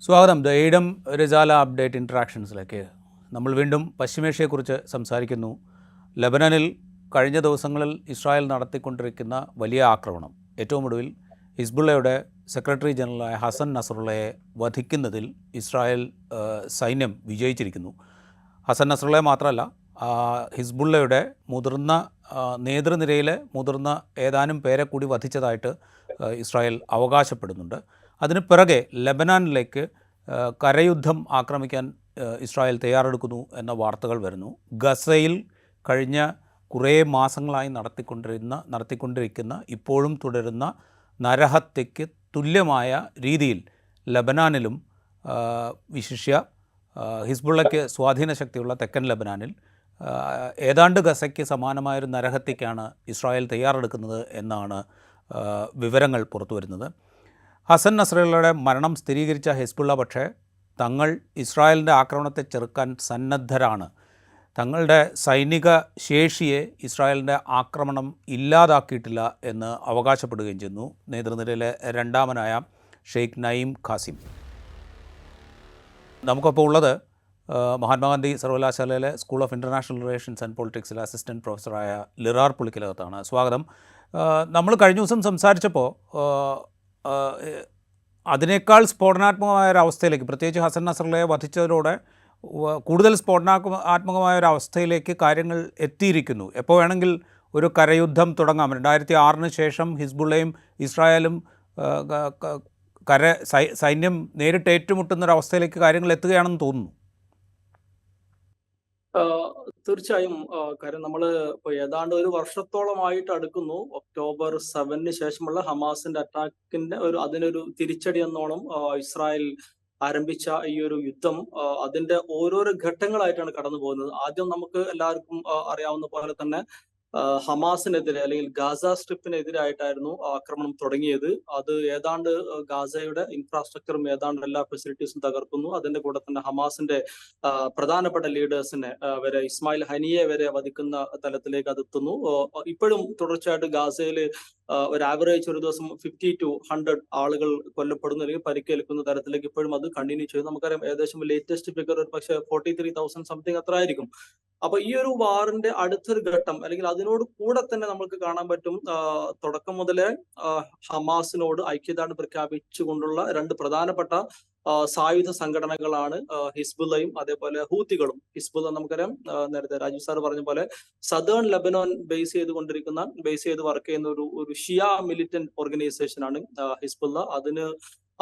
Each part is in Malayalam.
സ്വാഗതം. ദ എയ്ഡം റിസാല അപ്ഡേറ്റ് ഇൻട്രാക്ഷൻസിലേക്ക് നമ്മൾ വീണ്ടും പശ്ചിമേഷ്യയെക്കുറിച്ച് സംസാരിക്കുന്നു. ലെബനനിൽ കഴിഞ്ഞ ദിവസങ്ങളിൽ ഇസ്രായേൽ നടത്തിക്കൊണ്ടിരിക്കുന്ന വലിയ ആക്രമണം, ഏറ്റവും ഒടുവിൽ ഹിസ്ബുള്ളയുടെ സെക്രട്ടറി ജനറലായ ഹസൻ നസറുള്ളയെ വധിക്കുന്നതിൽ ഇസ്രായേൽ സൈന്യം വിജയിച്ചിരിക്കുന്നു. ഹസൻ നസറുള്ളയെ മാത്രമല്ല, ഹിസ്ബുള്ളയുടെ മുതിർന്ന നേതൃനിരയിലെ മുതിർന്ന ഏതാനും പേരെ കൂടി വധിച്ചതായിട്ട് ഇസ്രായേൽ അവകാശപ്പെടുന്നുണ്ട്. അതിന് പിറകെ ലെബനാനിലേക്ക് കരയുദ്ധം ആക്രമിക്കാൻ ഇസ്രായേൽ തയ്യാറെടുക്കുന്നു എന്ന വാർത്തകൾ വരുന്നു. ഗസയിൽ കഴിഞ്ഞ കുറേ മാസങ്ങളായി നടത്തിക്കൊണ്ടിരിക്കുന്ന ഇപ്പോഴും തുടരുന്ന നരഹത്യയ്ക്ക് തുല്യമായ രീതിയിൽ ലെബനാനിലും വിശിഷ്യ ഹിസ്ബുള്ളയ്ക്ക് സ്വാധീന ശക്തിയുള്ള തെക്കൻ ലെബനാനിൽ ഏതാണ്ട് ഗസയ്ക്ക് സമാനമായൊരു നരഹത്യയ്ക്കാണ് ഇസ്രായേൽ തയ്യാറെടുക്കുന്നത് എന്നാണ് വിവരങ്ങൾ പുറത്തു വരുന്നത്. ഹസൻ നസറുള്ളയുടെ മരണം സ്ഥിരീകരിച്ച ഹിസ്ബുള്ള പക്ഷേ തങ്ങൾ ഇസ്രായേലിൻ്റെ ആക്രമണത്തെ ചെറുക്കാൻ സന്നദ്ധരാണ്, തങ്ങളുടെ സൈനിക ശേഷിയെ ഇസ്രായേലിൻ്റെ ആക്രമണം ഇല്ലാതാക്കിയിട്ടില്ല എന്ന് അവകാശപ്പെടുകയും ചെയ്യുന്നു നേതൃനിരയിലെ രണ്ടാമനായ ഷെയ്ഖ് നയീം ഖാസിം. നമുക്കൊപ്പോൾ ഉള്ളത് മഹാത്മാഗാന്ധി സർവകലാശാലയിലെ school of international relations and പൊളിറ്റിക്സിലെ അസിസ്റ്റൻറ്റ് പ്രൊഫസറായ ലിറാർ പുളിക്കലകത്താണ്. സ്വാഗതം. നമ്മൾ കഴിഞ്ഞ ദിവസം സംസാരിച്ചപ്പോൾ അതിനേക്കാൾ സ്ഫോടനാത്മകമായ ഒരു അവസ്ഥയിലേക്ക്, പ്രത്യേകിച്ച് ഹസൻ നസറുള്ളയെ വധിച്ചതിലൂടെ കൂടുതൽ സ്ഫോടനാത്മകമായ ഒരു അവസ്ഥയിലേക്ക് കാര്യങ്ങൾ എത്തിയിരിക്കുന്നു. എപ്പോൾ വേണമെങ്കിൽ ഒരു കരയുദ്ധം തുടങ്ങാം. 2006 ശേഷം ഹിസ്ബുള്ളയും ഇസ്രായേലും സൈന്യം നേരിട്ട് ഏറ്റുമുട്ടുന്നൊരവസ്ഥയിലേക്ക് കാര്യങ്ങൾ എത്തുകയാണെന്ന് തോന്നുന്നു. തീർച്ചയായും. കാര്യം നമ്മൾ ഇപ്പോൾ ഏതാണ്ട് ഒരു വർഷത്തോളമായിട്ട് അടുക്കുന്നു. ഒക്ടോബർ 7 ശേഷമുള്ള ഹമാസിന്റെ അറ്റാക്കിന്റെ അതിനൊരു തിരിച്ചടി എന്നോണം ഇസ്രായേൽ ആരംഭിച്ച ഈ ഒരു യുദ്ധം അതിന്റെ ഓരോരോ ഘട്ടങ്ങളായിട്ടാണ് കടന്നു പോകുന്നത്. ആദ്യം നമുക്ക് എല്ലാവർക്കും അറിയാവുന്ന പോലെ തന്നെ ഹമാസിനെതിരെ അല്ലെങ്കിൽ ഗാസ സ്ട്രിപ്പിനെതിരായിട്ടായിരുന്നു ആക്രമണം തുടങ്ങിയത്. അത് ഏതാണ്ട് ഗാസയുടെ ഇൻഫ്രാസ്ട്രക്ചറും ഏതാണ്ട് എല്ലാ ഫെസിലിറ്റീസും തകർക്കുന്നു. അതിന്റെ കൂടെ തന്നെ ഹമാസിന്റെ പ്രധാനപ്പെട്ട ലീഡേഴ്സിനെ വരെ, ഇസ്മായിൽ ഹനിയെ വരെ വധിക്കുന്ന തലത്തിലേക്ക് അത് എത്തുന്നു. ഇപ്പോഴും തുടർച്ചയായിട്ട് ഗാസയിൽ ഒരു ആവറേജ് ഒരു ദിവസം 50 to 100 ആളുകൾ കൊല്ലപ്പെടുന്നു അല്ലെങ്കിൽ പരിക്കേൽക്കുന്ന തരത്തിലേക്ക് ഇപ്പോഴും അത് കണ്ടിന്യൂ ചെയ്തു. നമുക്കറിയാം ഏകദേശം ലേറ്റസ്റ്റ് ഫിഗർ ഒരു പക്ഷേ 43,000 സംതിങ് അത്ര ആയിരിക്കും. അപ്പൊ ഈ ഒരു വാറിന്റെ അടുത്തൊരു ഘട്ടം അല്ലെങ്കിൽ അതിനോട് കൂടെ തന്നെ നമുക്ക് കാണാൻ പറ്റും തുടക്കം മുതലേ ഹമാസിനോട് ഐക്യദാർഢ്യം പ്രഖ്യാപിച്ചുകൊണ്ടുള്ള രണ്ട് പ്രധാനപ്പെട്ട സായുധ സംഘടനകളാണ് ഹിസ്ബുള്ളയും അതേപോലെ ഹൂത്തികളും. ഹിസ്ബുള്ള നമുക്കറിയാം, നേരത്തെ രാജീവ് സാർ പറഞ്ഞ പോലെ സദേൺ ലെബനോൻ ബേസ് ചെയ്ത് വർക്ക് ചെയ്യുന്ന ഒരു ഷിയ മിലിറ്റന്റ് ഓർഗനൈസേഷൻ ആണ് ഹിസ്ബുള്ള.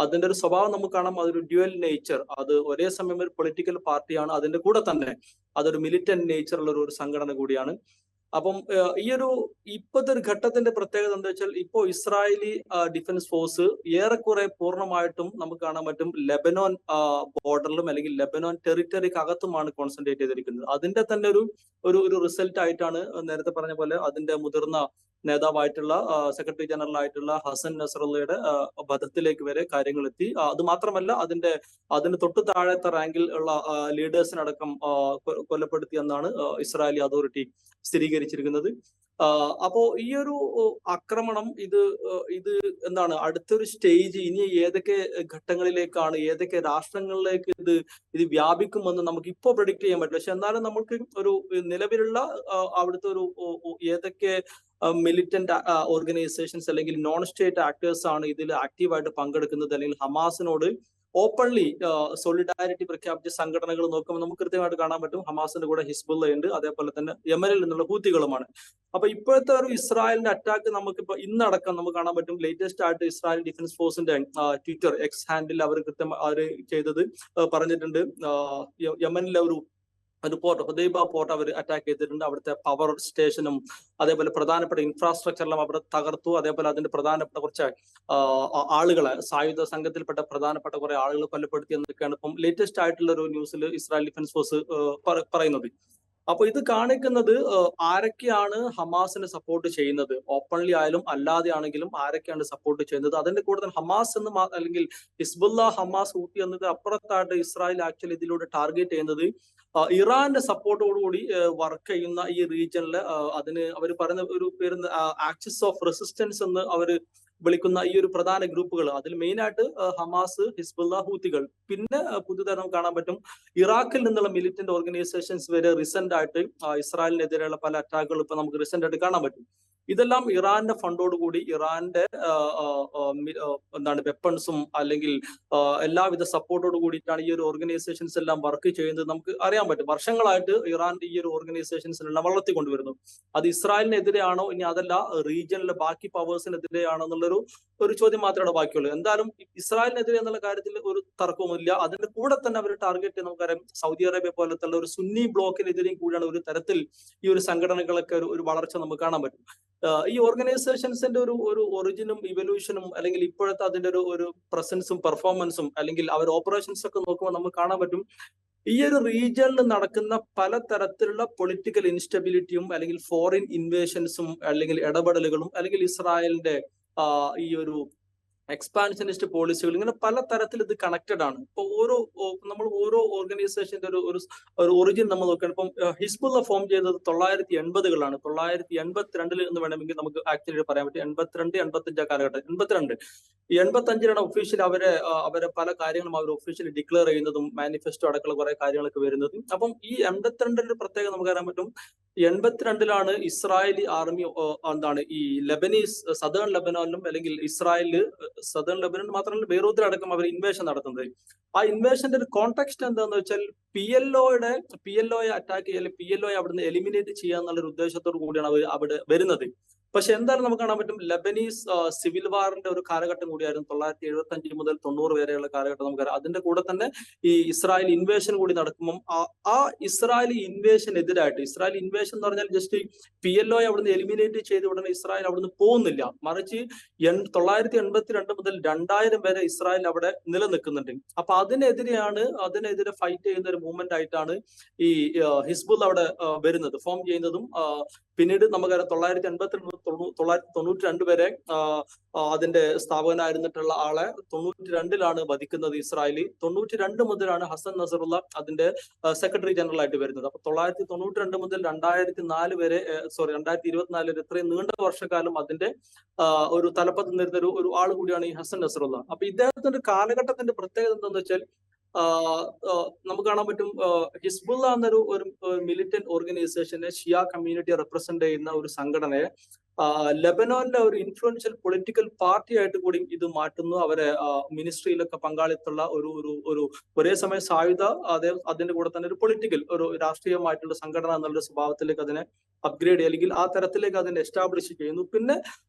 അതിന്റെ ഒരു സ്വഭാവം നമുക്ക് കാണാം. അതൊരു ഡ്യുവൽ നേച്ചർ, അത് ഒരേ സമയം ഒരു പൊളിറ്റിക്കൽ പാർട്ടിയാണ്, അതിന്റെ കൂടെ തന്നെ അതൊരു മിലിറ്റന്റ് നേച്ചറുള്ള ഒരു സംഘടന കൂടിയാണ്. അപ്പം ഇപ്പോഴത്തെ ഒരു ഘട്ടത്തിന്റെ പ്രത്യേകത എന്താ വെച്ചാൽ, ഇപ്പോ ഇസ്രായേലി ഡിഫൻസ് ഫോഴ്സ് ഏറെക്കുറെ പൂർണ്ണമായിട്ടും നമുക്ക് കാണാൻ പറ്റും ലെബനോൻ ബോർഡറിലും അല്ലെങ്കിൽ ലെബനോൻ ടെറിട്ടറിക്ക് അകത്തുമാണ് കോൺസെൻട്രേറ്റ് ചെയ്തിരിക്കുന്നത്. അതിന്റെ തന്നെ ഒരു റിസൾട്ട് ആയിട്ടാണ് നേരത്തെ പറഞ്ഞ പോലെ അതിന്റെ മുതിർന്ന നേതാവായിട്ടുള്ള സെക്രട്ടറി ജനറൽ ആയിട്ടുള്ള ഹസൻ നസറുള്ളയുടെ വധത്തിലേക്ക് വരെ കാര്യങ്ങൾ എത്തി. അത് മാത്രമല്ല അതിന് തൊട്ടു താഴത്തെ റാങ്കിൽ ഉള്ള ലീഡേഴ്സിനടക്കം കൊലപ്പെടുത്തിയെന്നാണ് ഇസ്രായേലി അതോറിറ്റി സ്ഥിരീകരിച്ചിരിക്കുന്നത്. അപ്പോ ഈ ഒരു ആക്രമണം ഇത് എന്താണ് അടുത്തൊരു സ്റ്റേജ്, ഇനി ഏതൊക്കെ ഘട്ടങ്ങളിലേക്കാണ്, ഏതൊക്കെ രാഷ്ട്രങ്ങളിലേക്ക് ഇത് വ്യാപിക്കുമെന്ന് നമുക്ക് ഇപ്പോൾ പ്രെഡിക്റ്റ് ചെയ്യാൻ പറ്റില്ല. പക്ഷെ എന്നാലും നമുക്ക് ഒരു നിലവിലുള്ള അവിടുത്തെ ഏതൊക്കെ മിലിറ്റന്റ് ഓർഗനൈസേഷൻസ് അല്ലെങ്കിൽ നോൺ സ്റ്റേറ്റ് ആക്ടേഴ്സ് ആണ് ഇതിൽ ആക്റ്റീവായിട്ട് പങ്കെടുക്കുന്നത് അല്ലെങ്കിൽ ഹമാസിനോട് ഓപ്പൺലി സോളിഡാരിറ്റി പ്രഖ്യാപിച്ച സംഘടനകൾ നോക്കുമ്പോൾ നമുക്ക് കൃത്യമായിട്ട് കാണാൻ പറ്റും. ഹമാസിന്റെ കൂടെ ഹിസ്ബുള്ള ഉണ്ട്, അതേപോലെ തന്നെ യമനിൽ നിന്നുള്ള ഹൂത്തികളുമാണ്. അപ്പൊ ഇപ്പോഴത്തെ ഒരു ഇസ്രായേലിന്റെ അറ്റാക്ക് നമുക്കിപ്പോ ഇന്നടക്കം നമുക്ക് കാണാൻ പറ്റും. ലേറ്റസ്റ്റ് ആയിട്ട് ഇസ്രായേൽ ഡിഫൻസ് ഫോഴ്സിന്റെ ട്വിറ്റർ എക്സ് ഹാൻഡിൽ അവർ ചെയ്തത് പറഞ്ഞിട്ടുണ്ട്. യമനിലെ ഒരു പോർട്ട്, ഹുദൈബ പോർട്ട് അവർ അറ്റാക്ക് ചെയ്തിട്ടുണ്ട്. അവിടുത്തെ പവർ സ്റ്റേഷനും അതേപോലെ പ്രധാനപ്പെട്ട ഇൻഫ്രാസ്ട്രക്ചറെല്ലാം അവിടെ തകർത്തു. അതേപോലെ അതിന്റെ പ്രധാനപ്പെട്ട കുറച്ച് ആളുകളെ, സായുധ സംഘത്തിൽപ്പെട്ട പ്രധാനപ്പെട്ട കുറെ ആളുകൾ കൊലപ്പെടുത്തി എന്നൊക്കെയാണ് ഇപ്പം ലേറ്റസ്റ്റ് ആയിട്ടുള്ള ഒരു ന്യൂസിൽ ഇസ്രായേൽ ഡിഫൻസ് ഫോഴ്സ് പറയുന്നത്. അപ്പൊ ഇത് കാണിക്കുന്നത് ആരൊക്കെയാണ് ഹമാസിനെ സപ്പോർട്ട് ചെയ്യുന്നത്, ഓപ്പൺലി ആയാലും അല്ലാതെ ആണെങ്കിലും ആരൊക്കെയാണ് സപ്പോർട്ട് ചെയ്യുന്നത്. അതിന്റെ കൂടുതൽ ഹമാസ് അല്ലെങ്കിൽ ഹിസ്ബുള്ള, ഹമാസ്, ഹൂത്തി എന്നത് അപ്പുറത്തായിട്ട് ഇസ്രായേൽ ആക്ച്വലി ഇതിലൂടെ ടാർഗറ്റ് ചെയ്യുന്നത് ഇറാന്റെ സപ്പോർട്ടോടുകൂടി വർക്ക് ചെയ്യുന്ന ഈ റീജിയനില് അതിന് അവർ പറയുന്ന ഒരു പേര് ആക്സിസ് ഓഫ് റെസിസ്റ്റൻസ് എന്ന് അവർ വിളിക്കുന്ന ഈ ഒരു പ്രധാന ഗ്രൂപ്പുകൾ, അതിൽ മെയിനായിട്ട് ഹമാസ്, ഹിസ്ബുള്ള, ഹൂത്തികൾ, പിന്നെ പുതുതായി നമുക്ക് കാണാൻ പറ്റും ഇറാഖിൽ നിന്നുള്ള മിലിറ്റന്റ് ഓർഗനൈസേഷൻസ് വരെ റീസെന്റ് ആയിട്ട് ഇസ്രായേലിനെതിരെയുള്ള പല അറ്റാക്കുകൾ ഇപ്പൊ നമുക്ക് റീസെന്റ് ആയിട്ട് കാണാൻ പറ്റും. ഇതെല്ലാം ഇറാന്റെ ഫണ്ടോടുകൂടി ഇറാന്റെ എന്താണ് വെപ്പൺസും അല്ലെങ്കിൽ എല്ലാവിധ സപ്പോർട്ടോട് കൂടിയിട്ടാണ് ഈ ഒരു ഓർഗനൈസേഷൻസ് എല്ലാം വർക്ക് ചെയ്യുന്നത്. നമുക്ക് അറിയാൻ പറ്റും വർഷങ്ങളായിട്ട് ഇറാന്റെ ഈ ഒരു ഓർഗനൈസേഷൻസിനെല്ലാം വളർത്തിക്കൊണ്ടുവരുന്നു. അത് ഇസ്രായേലിനെതിരെയാണോ ഇനി അതല്ല റീജിയനിലെ ബാക്കി പവേഴ്സിനെതിരെയാണോ എന്നുള്ളൊരു ചോദ്യം മാത്രമാണ് ബാക്കിയുള്ളത്. എന്തായാലും ഇസ്രായേലിനെതിരെ എന്നുള്ള കാര്യത്തിൽ ഒരു തർക്കവുമില്ല. അതിന്റെ കൂടെ തന്നെ അവർ ടാർഗറ്റ് നമുക്കറിയാം സൗദി അറേബ്യ പോലത്തെ ഒരു സുന്നി ബ്ലോക്കിനെതിരെയും കൂടിയാണ് ഒരു തരത്തിൽ ഈ ഒരു സംഘടനകളൊക്കെ ഒരു വളർച്ച നമുക്ക് കാണാൻ പറ്റും. ഈ ഓർഗനൈസേഷൻസിന്റെ ഒരു ഒറിജിനും ഇവല്യൂഷനും അല്ലെങ്കിൽ ഇപ്പോഴത്തെ അതിന്റെ ഒരു പ്രസൻസും പെർഫോമൻസും അല്ലെങ്കിൽ അവർ ഓപ്പറേഷൻസ് ഒക്കെ നോക്കുമ്പോൾ നമുക്ക് കാണാൻ പറ്റും ഈ ഒരു റീജിയനിൽ നടക്കുന്ന പലതരത്തിലുള്ള പൊളിറ്റിക്കൽ ഇൻസ്റ്റബിലിറ്റിയും അല്ലെങ്കിൽ ഫോറിൻ ഇൻവേഷൻസും അല്ലെങ്കിൽ ഇടപെടലുകളും അല്ലെങ്കിൽ ഇസ്രായേലിന്റെ ഈ ഒരു എക്സ്പാൻഷനിസ്റ്റ് പോളിസികൾ, ഇങ്ങനെ പല തരത്തിൽ ഇത് കണക്റ്റഡ് ആണ്. ഇപ്പൊ നമ്മൾ ഓരോ ഓർഗനൈസേഷന്റെ ഒരു ഒറിജിൻ നമ്മൾ നോക്കുകയാണ്. ഇപ്പം ഹിസ്ബുള്ള ഫോം ചെയ്തത് 980കളാണ്. 982 എന്ന് വേണമെങ്കിൽ നമുക്ക് ആക്ച്വലി പറയാൻ പറ്റും. 82, 85 കാലഘട്ടം. 85 ഒഫീഷ്യലി അവരെ പല കാര്യങ്ങളും അവർ ഒഫീഷ്യലി ഡിക്ലെയർ ചെയ്യുന്നതും മാനിഫെസ്റ്റോ അടക്കമുള്ള കുറെ കാര്യങ്ങളൊക്കെ വരുന്നതും. അപ്പം ഈ 82 പ്രത്യേകം നമുക്ക് അറിയാൻ പറ്റും. 82 ഇസ്രായേലി ആർമി എന്താണ് ഈ ലെബനീസ് സദേൺ ലെബനോനിലും അല്ലെങ്കിൽ ഇസ്രായേലില് സദേൺ ലെബനൻ മാത്രമല്ല ബെയ്റൂത്തിലടക്കം അവർ ഇൻവേഷൻ നടത്തുന്നത്. ആ ഇൻവേഷന്റെ ഒരു കോണ്ടെക്സ്റ്റ് എന്താന്ന് വെച്ചാൽ PLOയെ അറ്റാക്ക് ചെയ്യുക, PLOയെ അവിടുന്ന് എലിമിനേറ്റ് ചെയ്യുക എന്നുള്ള ഒരു ഉദ്ദേശത്തോടു കൂടിയാണ് അവർ അവിടെ വരുന്നത്. പക്ഷെ എന്തായാലും നമുക്ക് കാണാൻ പറ്റും ലബനീസ് സിവിൽ വാറിന്റെ ഒരു കാലഘട്ടം കൂടിയായിരുന്നു 975 മുതൽ 90 വരെയുള്ള കാലഘട്ടം നമുക്കറിയാം. അതിന്റെ കൂടെ തന്നെ ഈ ഇസ്രായേൽ ഇൻവേഷൻ കൂടി നടക്കുമ്പോൾ ആ ഇസ്രായേലി ഇൻവേഷനെതിരായിട്ട്, ഇസ്രായേൽ ഇൻവേഷൻ എന്ന് പറഞ്ഞാൽ ജസ്റ്റ് PLOയെ അവിടുന്ന് എലിമിനേറ്റ് ചെയ്ത് ഉടനെ ഇസ്രായേൽ അവിടുന്ന് പോകുന്നില്ല, മറിച്ച് 982 മുതൽ 2000 വരെ ഇസ്രായേൽ അവിടെ നിലനിൽക്കുന്നുണ്ട്. അപ്പൊ അതിനെതിരെ ഫൈറ്റ് ചെയ്യുന്ന ഒരു മൂവ്മെന്റ് ആയിട്ടാണ് ഈ ഹിസ്ബുൾ അവിടെ വരുന്നത്, ഫോം ചെയ്യുന്നതും. പിന്നീട് നമുക്കറിയാം 992 വരെ അതിന്റെ സ്ഥാപകനായിരുന്നിട്ടുള്ള ആളെ 92 വധിക്കുന്നത് ഇസ്രായേലി. 92 മുതലാണ് ഹസൻ നസറുള്ള അതിന്റെ സെക്രട്ടറി ജനറൽ ആയിട്ട് വരുന്നത്. അപ്പൊ 992 മുതൽ 2004 വരെ 2024 വരെ ഇത്രയും നീണ്ട വർഷക്കാലം അതിന്റെ ഒരു തലപ്പത്ത് നിന്നിരുന്ന ഒരു ആൾ കൂടിയാണ് ഈ ഹസൻ നസറുള്ള. അപ്പൊ ഇദ്ദേഹത്തിന്റെ കാലഘട്ടത്തിന്റെ പ്രത്യേകത എന്താണെന്ന് വെച്ചാൽ നമുക്ക് കാണാൻ പറ്റും ഹിസ്ബുള്ള എന്നൊരു മിലിറ്റന്റ് ഓർഗനൈസേഷനെ ഷിയ കമ്മ്യൂണിറ്റിയെ റെപ്രസെന്റ് ചെയ്യുന്ന ഒരു സംഘടനയെ ലെബനോനിലെ ഒരു ഇൻഫ്ലുവൻഷ്യൽ പൊളിറ്റിക്കൽ പാർട്ടി ആയിട്ട് കൂടി ഇത് മാറ്റുന്നു. അവരെ മിനിസ്ട്രിയിലൊക്കെ പങ്കാളിത്തമുള്ള ഒരു ഒരേ സമയം സായുധ അതിന്റെ കൂടെ തന്നെ ഒരു പൊളിറ്റിക്കൽ ഒരു രാഷ്ട്രീയമായിട്ടുള്ള സംഘടന എന്നുള്ള സ്വഭാവത്തിലേക്ക് അതിനെ അപ്ഗ്രേഡ് അല്ലെങ്കിൽ ആ തരത്തിലേക്ക് അതിനെ എസ്റ്റാബ്ലിഷ് ചെയ്യുന്നു. പിന്നെ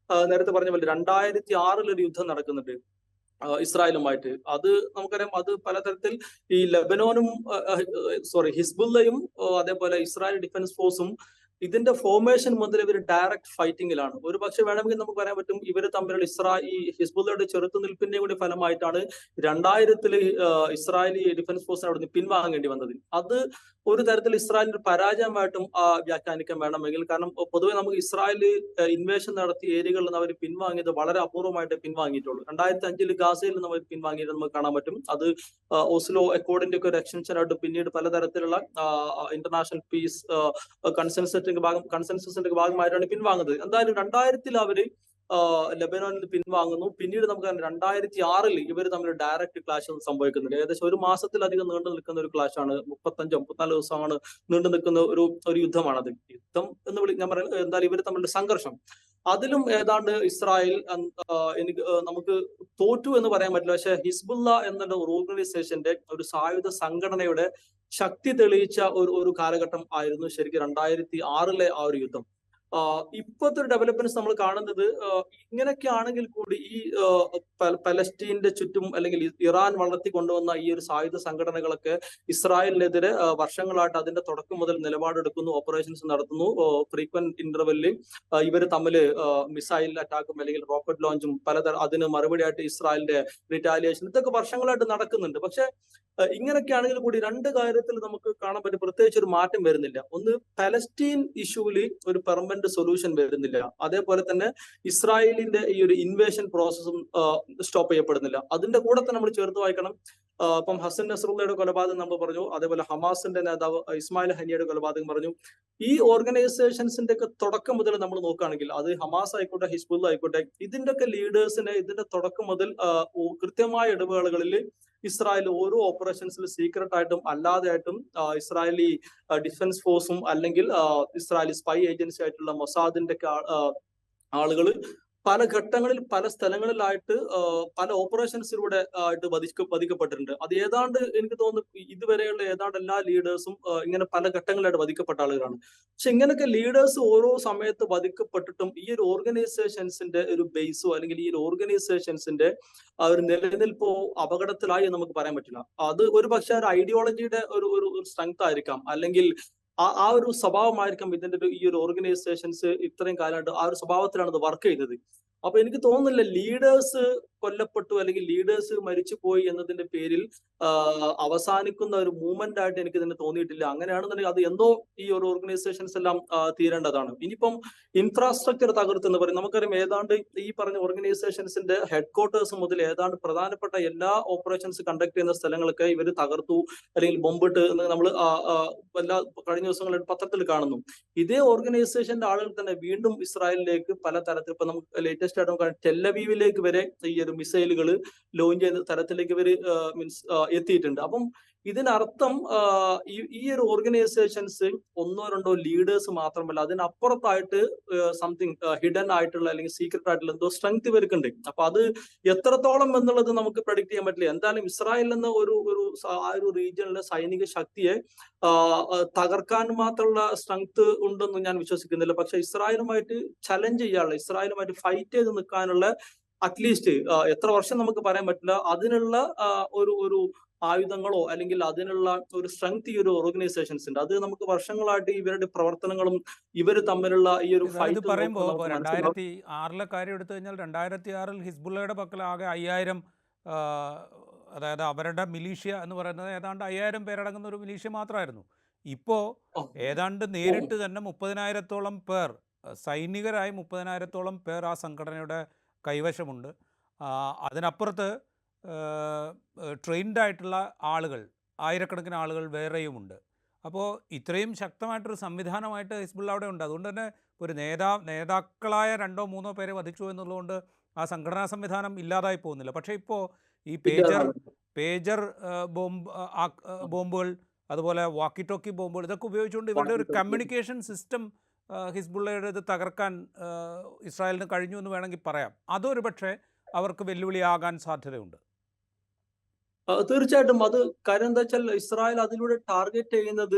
നേരത്തെ പറഞ്ഞ പോലെ 2006 ഒരു യുദ്ധം നടക്കുന്നുണ്ട് ഇസ്രായേലുമായിട്ട്. അത് നമുക്കറിയാം അത് പലതരത്തിൽ ഈ ലെബനോനും ഹിസ്ബുള്ളയും അതേപോലെ ഇസ്രായേൽ ഡിഫൻസ് ഫോഴ്സും ഇതിന്റെ ഫോർമേഷൻ മുതൽ ഇവർ ഡയറക്റ്റ് ഫൈറ്റിംഗിലാണ്. ഒരു പക്ഷെ വേണമെങ്കിൽ നമുക്ക് പറയാൻ പറ്റും ഇവർ തമ്മിലുള്ള ഈ ഹിസ്ബുള്ളയുടെ ചെറുത്തുനിൽപ്പിന്റെ കൂടി ഫലമായിട്ടാണ് 2000 ഇസ്രായേലി ഡിഫൻസ് ഫോഴ്സിന് അവിടെ നിന്ന് പിൻവാങ്ങേണ്ടി വന്നത്. അത് ഒരു തരത്തിൽ ഇസ്രായേലിന്റെ പരാജയമായിട്ടും വ്യാഖ്യാനിക്കാൻ വേണമെങ്കിൽ, കാരണം പൊതുവെ നമുക്ക് ഇസ്രായേൽ ഇൻവേഷൻ നടത്തിയ ഏരിയകളിൽ നിന്ന് അവർ പിൻവാങ്ങിയത് വളരെ അപൂർവമായിട്ട് പിൻവാങ്ങിയിട്ടുള്ളൂ. 2005 ഗാസയിൽ നിന്ന് അവർ പിൻവാങ്ങിയത് നമുക്ക് കാണാൻ പറ്റും. അത് ഓസ്ലോ അക്കോർഡിന്റെ ഒക്കെ ഒരു എക്സ്റ്റൻഷൻ ആയിട്ട് പിന്നീട് പലതരത്തിലുള്ള ഇന്റർനാഷണൽ പീസ് കൺസെൻസസിന്റെ ഭാഗമായിട്ടാണ് പിൻവാങ്ങുന്നത്. എന്തായാലും 2000 അവര് ലെബനോനിൽ പിൻവാങ്ങുന്നു. പിന്നീട് നമുക്ക് 2006 ഇവർ തമ്മിൽ ഡയറക്റ്റ് ക്ലാഷ് സംഭവിക്കുന്നുണ്ട്. ഏകദേശം ഒരു മാസത്തിലധികം നീണ്ടു നിൽക്കുന്ന ഒരു ക്ലാഷാണ്. 35-34 ദിവസമാണ് നീണ്ടു നിൽക്കുന്ന ഒരു യുദ്ധമാണത്. യുദ്ധം എന്ന് ഞാൻ പറയുന്നത് എന്തായാലും ഇവർ തമ്മിലുള്ള സംഘർഷം. അതിലും ഏതാണ്ട് ഇസ്രായേൽ നമുക്ക് തോറ്റു എന്ന് പറയാൻ പറ്റില്ല. പക്ഷെ ഹിസ്ബുള്ള എന്നുള്ള ഒരു ഓർഗനൈസേഷന്റെ ഒരു സായുധ സംഘടനയുടെ ശക്തി തെളിയിച്ച ഒരു കാലഘട്ടം ആയിരുന്നു ശരിക്കും 2006 ആ ഒരു യുദ്ധം. ഇപ്പോഴത്തെ ഒരു ഡെവലപ്മെന്റ്സ് നമ്മൾ കാണുന്നത് ഇങ്ങനെയൊക്കെ ആണെങ്കിൽ കൂടി ഈ പലസ്തീന്റെ ചുറ്റും അല്ലെങ്കിൽ ഇറാൻ വളർത്തി കൊണ്ടുവന്ന ഈ ഒരു സായുധ സംഘടനകളൊക്കെ ഇസ്രായേലിനെതിരെ വർഷങ്ങളായിട്ട് അതിന്റെ തുടക്കം മുതൽ നിലപാടെടുക്കുന്നു, ഓപ്പറേഷൻസ് നടത്തുന്നു. ഫ്രീക്വന്റ് ഇന്റർവെല്ലിൽ ഇവർ തമ്മിൽ മിസൈൽ അറ്റാക്കും അല്ലെങ്കിൽ റോക്കറ്റ് ലോഞ്ചും അതിന് മറുപടിയായിട്ട് ഇസ്രായേലിന്റെ റിറ്റാലിയേഷൻ ഇതൊക്കെ വർഷങ്ങളായിട്ട് നടക്കുന്നുണ്ട്. പക്ഷെ ഇങ്ങനെയൊക്കെ ആണെങ്കിൽ കൂടി രണ്ട് കാര്യത്തിൽ നമുക്ക് കാണാൻ പറ്റും പ്രത്യേകിച്ച് ഒരു മാറ്റം വരുന്നില്ല. ഒന്ന്, പലസ്തീൻ ഇഷ്യൂവിൽ ഒരു പെർമനന്റ് സൊല്യൂഷൻ വരുന്നില്ല. അതേപോലെ തന്നെ ഇസ്രായേലിന്റെ ഈ ഒരു ഇൻവേഷൻ പ്രോസസ്സും സ്റ്റോപ്പ് ചെയ്യപ്പെടുന്നില്ല. അതിന്റെ കൂടെ തന്നെ നമ്മൾ ചേർത്ത് വായിക്കണം ഇപ്പം ഹസൻ നസ്രുള്ളയുടെ കൊലപാതകം നമ്മൾ പറഞ്ഞു, അതേപോലെ ഹമാസിന്റെ നേതാവ് ഇസ്മായിൽ ഹനിയുടെ കൊലപാതകം പറഞ്ഞു. ഈ ഓർഗനൈസേഷൻസിന്റെ ഒക്കെ തുടക്കം മുതൽ നമ്മൾ നോക്കുകയാണെങ്കിൽ അത് ഹമാസ് ആയിക്കോട്ടെ, ഹിസ്ബുള്ള ആയിക്കോട്ടെ, ഇതിന്റെ ഒക്കെ ലീഡേഴ്സിനെ ഇതിന്റെ തുടക്കം മുതൽ കൃത്യമായ ഇടവേളകളിൽ ഇസ്രായേൽ ഓരോ ഓപ്പറേഷൻസിൽ സീക്രട്ട് ആയിട്ടും അല്ലാതെ ആയിട്ടും ഇസ്രായേലി ഡിഫൻസ് ഫോഴ്സും അല്ലെങ്കിൽ ഇസ്രായേലി സ്പൈ ഏജൻസി ആയിട്ടുള്ള മൊസാദിന്റെ ഒക്കെ ആളുകൾ പല ഘട്ടങ്ങളിൽ പല സ്ഥലങ്ങളിലായിട്ട് പല ഓപ്പറേഷൻസിലൂടെ ആയിട്ട് വധിക്കപ്പെട്ടിട്ടുണ്ട്. അത് ഏതാണ്ട് എനിക്ക് തോന്നുന്നു ഇതുവരെയുള്ള ഏതാണ്ട് എല്ലാ ലീഡേഴ്സും ഇങ്ങനെ പല ഘട്ടങ്ങളിലായിട്ട് വധിക്കപ്പെട്ട ആളുകളാണ്. പക്ഷെ ഇങ്ങനെയൊക്കെ ലീഡേഴ്സ് ഓരോ സമയത്ത് വധിക്കപ്പെട്ടിട്ടും ഈ ഒരു ഓർഗനൈസേഷൻസിന്റെ ഒരു ബേസോ അല്ലെങ്കിൽ ഈ ഒരു ഓർഗനൈസേഷൻസിന്റെ ഒരു നിലനിൽപ്പോ അപകടത്തിലായി എന്ന് നമുക്ക് പറയാൻ പറ്റില്ല. അത് ഒരു പക്ഷേ ഒരു ഐഡിയോളജിയുടെ ഒരു സ്ട്രെങ്ത് ആയിരിക്കാം, അല്ലെങ്കിൽ ആ ഒരു സ്വഭാവമായിരിക്കാം ഇതിന്റെ ഈ ഒരു ഓർഗനൈസേഷൻസ് ഇത്രയും കാലമായിട്ട് ആ ഒരു സ്വഭാവത്തിലാണ് ഇത് വർക്ക് ചെയ്യുന്നത്. അപ്പൊ എനിക്ക് തോന്നുന്നില്ല ലീഡേഴ്സ് കൊല്ലപ്പെട്ടു അല്ലെങ്കിൽ ലീഡേഴ്സ് മരിച്ചുപോയി എന്നതിന്റെ പേരിൽ അവസാനിക്കുന്ന ഒരു മൂവ്മെന്റ് ആയിട്ട് എനിക്ക് ഇതിനെ തോന്നിയിട്ടില്ല. അങ്ങനെയാണെന്നുണ്ടെങ്കിൽ അത് എന്തോ ഈ ഒരു ഓർഗനൈസേഷൻസ് എല്ലാം തീരേണ്ടതാണ്. ഇനിയിപ്പം ഇൻഫ്രാസ്ട്രക്ചർ തകർത്തെന്ന് പറയും. നമുക്കറിയാം ഏതാണ്ട് ഈ പറഞ്ഞ ഓർഗനൈസേഷൻസിന്റെ ഹെഡ് ക്വാർട്ടേഴ്സ് മുതൽ ഏതാണ്ട് പ്രധാനപ്പെട്ട എല്ലാ ഓപ്പറേഷൻസ് കണ്ടക്ട് ചെയ്യുന്ന സ്ഥലങ്ങളൊക്കെ ഇവർ തകർത്തു അല്ലെങ്കിൽ ബോംബിട്ട് എന്ന് നമ്മൾ എല്ലാ കഴിഞ്ഞ ദിവസങ്ങളിൽ പത്രത്തിൽ കാണുന്നു. ഇതേ ഓർഗനൈസേഷന്റെ ആളുകൾ തന്നെ വീണ്ടും ഇസ്രായേലിലേക്ക് പല തരത്തിൽ ഇപ്പൊ നമുക്ക് ലേറ്റസ്റ്റ് ആയിട്ട് നമുക്ക് ടെല്ലവീവിലേക്ക് വരെ ഈ ഒരു മിസൈലുകൾ ലോഞ്ച് ചെയ്യുന്ന തരത്തിലേക്ക് ഇവർ എത്തിയിട്ടുണ്ട്. അപ്പം ഇതിനർത്ഥം ഈ ഒരു ഓർഗനൈസേഷൻസ് ഒന്നോ രണ്ടോ ലീഡേഴ്സ് മാത്രമല്ല, അതിനപ്പുറത്തായിട്ട് സംതിങ് ഹിഡൻ ആയിട്ടുള്ള അല്ലെങ്കിൽ സീക്രട്ട് ആയിട്ടുള്ള എന്തോ സ്ട്രെങ്ത് ഇവർക്കുണ്ട്. അപ്പൊ അത് എത്രത്തോളം എന്നുള്ളത് നമുക്ക് പ്രഡിക്ട് ചെയ്യാൻ പറ്റില്ല. എന്തായാലും ഇസ്രായേൽ എന്ന ആ ഒരു റീജിയനിലെ സൈനിക ശക്തിയെ തകർക്കാൻ മാത്രമുള്ള സ്ട്രെങ്ത് ഉണ്ടെന്ന് ഞാൻ വിശ്വസിക്കുന്നില്ല. പക്ഷെ ഇസ്രായേലുമായിട്ട് ചലഞ്ച് ചെയ്യാനുള്ള, ഇസ്രായേലുമായിട്ട് ഫൈറ്റ് ചെയ്ത് നിൽക്കാനുള്ള അറ്റ്ലീസ്റ്റ് എത്ര വർഷം നമുക്ക് പറയാൻ പറ്റില്ല, അതിനുള്ള ഒരു ആയുധങ്ങളോ അല്ലെങ്കിൽ അതിനുള്ള ഒരു സ്ട്രെങ്ത് ഈ ഒരു ഓർഗനൈസേഷൻസ് ഉണ്ട്. അത് നമുക്ക് വർഷങ്ങളായിട്ട് ഇവരുടെ പ്രവർത്തനങ്ങളും ഇവർ തമ്മിലുള്ള ഈ ഒരു ഫൈറ്റ് പറയുമ്പോൾ 2006 കാര്യം എടുത്തു കഴിഞ്ഞാൽ 2006 ഹിസ്ബുള്ളയുടെ പക്കൽ ആകെ 5000, അതായത് അവരുടെ മിലീഷ്യ എന്ന് പറയുന്നത് ഏതാണ്ട് 5000 പേരടങ്ങുന്ന ഒരു മിലീഷ്യ മാത്രമായിരുന്നു. ഇപ്പോൾ ഏതാണ്ട് നേരിട്ട് തന്നെ 30,000-ഓളം പേർ, സൈനികരായി 30,000-ഓളം പേർ ആ സംഘടനയുടെ കൈവശമുണ്ട്. അതിനപ്പുറത്ത് ട്രെയിൻഡ് ആയിട്ടുള്ള ആളുകൾ, ആയിരക്കണക്കിന് ആളുകൾ വേറെയുമുണ്ട്. അപ്പോൾ ഇത്രയും ശക്തമായിട്ടൊരു സംവിധാനമായിട്ട് ഹിസ്ബുള്ള അവിടെ ഉണ്ട്. അതുകൊണ്ട് തന്നെ ഒരു നേതാക്കളായ 2-3 പേരെ വധിച്ചു എന്നുള്ളതുകൊണ്ട് ആ സംഘടനാ സംവിധാനം ഇല്ലാതായി പോകുന്നില്ല. പക്ഷേ ഇപ്പോൾ ഈ പേജർ ബോംബുകൾ, അതുപോലെ വാക്കി ടോക്കി ബോംബുകൾ, ഇതൊക്കെ ഉപയോഗിച്ചുകൊണ്ട് ഇവരുടെ ഒരു കമ്മ്യൂണിക്കേഷൻ സിസ്റ്റം ഹിസ്ബുള്ളയുടെ ഇത് തകർക്കാൻ ഇസ്രായേലിന് കഴിഞ്ഞു എന്ന് വേണമെങ്കിൽ പറയാം. അതൊരു പക്ഷേ അവർക്ക് വെല്ലുവിളിയാകാൻ സാധ്യതയുണ്ട്. തീർച്ചയായിട്ടും. അത് കാര്യം എന്താ വെച്ചാൽ ഇസ്രായേൽ അതിലൂടെ ടാർഗറ്റ് ചെയ്യുന്നത്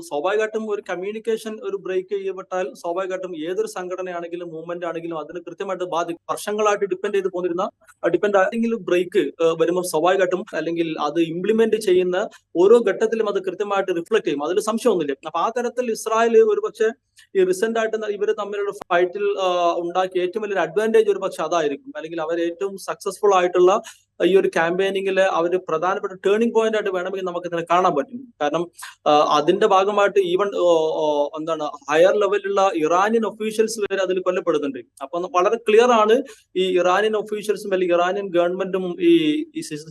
സ്വാഭാവികമായിട്ടും ഒരു കമ്മ്യൂണിക്കേഷൻ ഒരു ബ്രേക്ക് ചെയ്യപ്പെട്ടാൽ സ്വാഭാവികമായിട്ടും ഏതൊരു സംഘടനയാണെങ്കിലും മൂവ്മെന്റ് ആണെങ്കിലും അതിന് കൃത്യമായിട്ട് ബാധിക്കും. വർഷങ്ങളായിട്ട് ഡിപ്പെൻഡ് ആയെങ്കിലും ബ്രേക്ക് വരുമ്പോൾ സ്വാഭാവികമായിട്ടും അല്ലെങ്കിൽ അത് ഇംപ്ലിമെന്റ് ചെയ്യുന്ന ഓരോ ഘട്ടത്തിലും അത് കൃത്യമായിട്ട് റിഫ്ലക്ട് ചെയ്യും. അതിൽ സംശയമൊന്നുമില്ല. അപ്പൊ ആ തരത്തിൽ ഇസ്രായേൽ ഒരു പക്ഷേ ഈ റീസെന്റ് ആയിട്ട് ഇവര് തമ്മിലുള്ള ഫൈറ്റിൽ ഉണ്ടാക്കിയ ഏറ്റവും വലിയൊരു അഡ്വാൻറ്റേജ് ഒരു പക്ഷെ അതായിരിക്കും. അല്ലെങ്കിൽ അവർ ഏറ്റവും സക്സസ്ഫുൾ ആയിട്ടുള്ള ഈ ഒരു ക്യാമ്പയിനിങ്ങില് അവർ പ്രധാനപ്പെട്ട ടേണിംഗ് പോയിന്റ് ആയിട്ട് വേണമെങ്കിൽ നമുക്ക് ഇതിനെ കാണാൻ പറ്റും. കാരണം അതിന്റെ ഭാഗമായിട്ട് ഈവൻ ഹയർ ലെവലിലുള്ള ഇറാനിയൻ ഒഫീഷ്യൽസ് വരെ അതിൽ കൊല്ലപ്പെടുന്നുണ്ട്. അപ്പൊ വളരെ ക്ലിയർ ആണ് ഈ ഇറാനിയൻ ഒഫീഷ്യൽസും അല്ലെങ്കിൽ ഇറാനിയൻ ഗവൺമെന്റും ഈ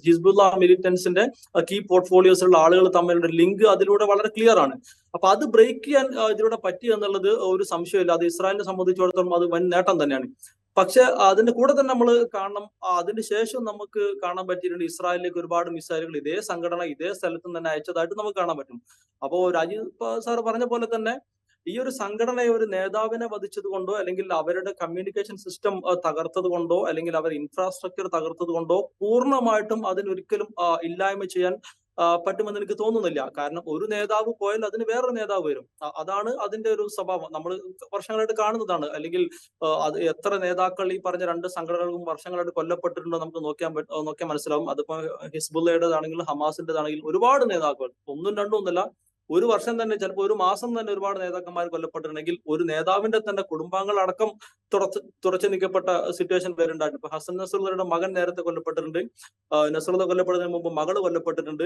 ഹിസ്ബുള്ള മിലിറ്റൻസിന്റെ കീ പോർട്ട്ഫോളിയോസിലുള്ള ആളുകൾ തമ്മിലുള്ള ലിങ്ക് അതിലൂടെ വളരെ ക്ലിയർ ആണ്. അപ്പൊ അത് ബ്രേക്ക് ചെയ്യാൻ ഇതിലൂടെ പറ്റി എന്നുള്ളത് ഒരു സംശയമില്ല. അത് ഇസ്രായേലിനെ സംബന്ധിച്ചിടത്തോളം അത് വൻ നേട്ടം തന്നെയാണ്. പക്ഷെ അതിന്റെ കൂടെ തന്നെ നമ്മൾ കാണണം, അതിന് ശേഷം നമുക്ക് കാണാൻ പറ്റിയിട്ടുണ്ട് ഇസ്രായേലിലേക്ക് ഒരുപാട് മിസൈലുകൾ ഇതേ സംഘടന ഇതേ സ്ഥലത്ത് തന്നെ അയച്ചതായിട്ട് നമുക്ക് കാണാൻ പറ്റും. അപ്പോ രാജീവ് സാർ പറഞ്ഞ പോലെ തന്നെ ഈ ഒരു സംഘടനയെ ഒരു നേതാവിനെ വധിച്ചത് കൊണ്ടോ അല്ലെങ്കിൽ അവരുടെ കമ്മ്യൂണിക്കേഷൻ സിസ്റ്റം തകർത്തത് കൊണ്ടോ അല്ലെങ്കിൽ അവർ ഇൻഫ്രാസ്ട്രക്ചർ തകർത്തത് കൊണ്ടോ പൂർണ്ണമായിട്ടും അതിനൊരിക്കലും ഇല്ലായ്മ ചെയ്യാൻ പറ്റുമെന്ന് എനിക്ക് തോന്നുന്നില്ല. കാരണം ഒരു നേതാവ് പോയാൽ അതിന് വേറൊരു നേതാവ് വരും. അതാണ് അതിന്റെ ഒരു സ്വഭാവം. നമ്മൾ വർഷങ്ങളായിട്ട് കാണുന്നതാണ്. അല്ലെങ്കിൽ അത് എത്ര നേതാക്കൾ ഈ പറഞ്ഞ രണ്ട് സംഘടനകൾക്കും വർഷങ്ങളായിട്ട് കൊല്ലപ്പെട്ടിട്ടുണ്ടോ നമുക്ക് നോക്കിയാൽ മനസ്സിലാവും. അതിപ്പോ ഹിസ്ബുള്ളയുടേതാണെങ്കിലും ഹമാസിന്റേതാണെങ്കിലും ഒരുപാട് നേതാക്കൾ, ഒന്നും രണ്ടും ഒന്നല്ല, ഒരു വർഷം തന്നെ ചിലപ്പോൾ ഒരു മാസം തന്നെ ഒരുപാട് നേതാക്കന്മാർ കൊല്ലപ്പെട്ടിട്ടുണ്ടെങ്കിൽ ഒരു നേതാവിന്റെ തന്നെ കുടുംബാംഗങ്ങളടക്കം തുറച്ചു നീക്കപ്പെട്ട സിറ്റുവേഷൻ വരുന്നുണ്ടായിരുന്നു. ഇപ്പൊ ഹസൻ നസ്രുള്ളയുടെ മകൻ നേരത്തെ കൊല്ലപ്പെട്ടിട്ടുണ്ട്. നസ്രുള്ള കൊല്ലപ്പെടുന്നതിന് മുമ്പ് മകള് കൊല്ലപ്പെട്ടിട്ടുണ്ട്.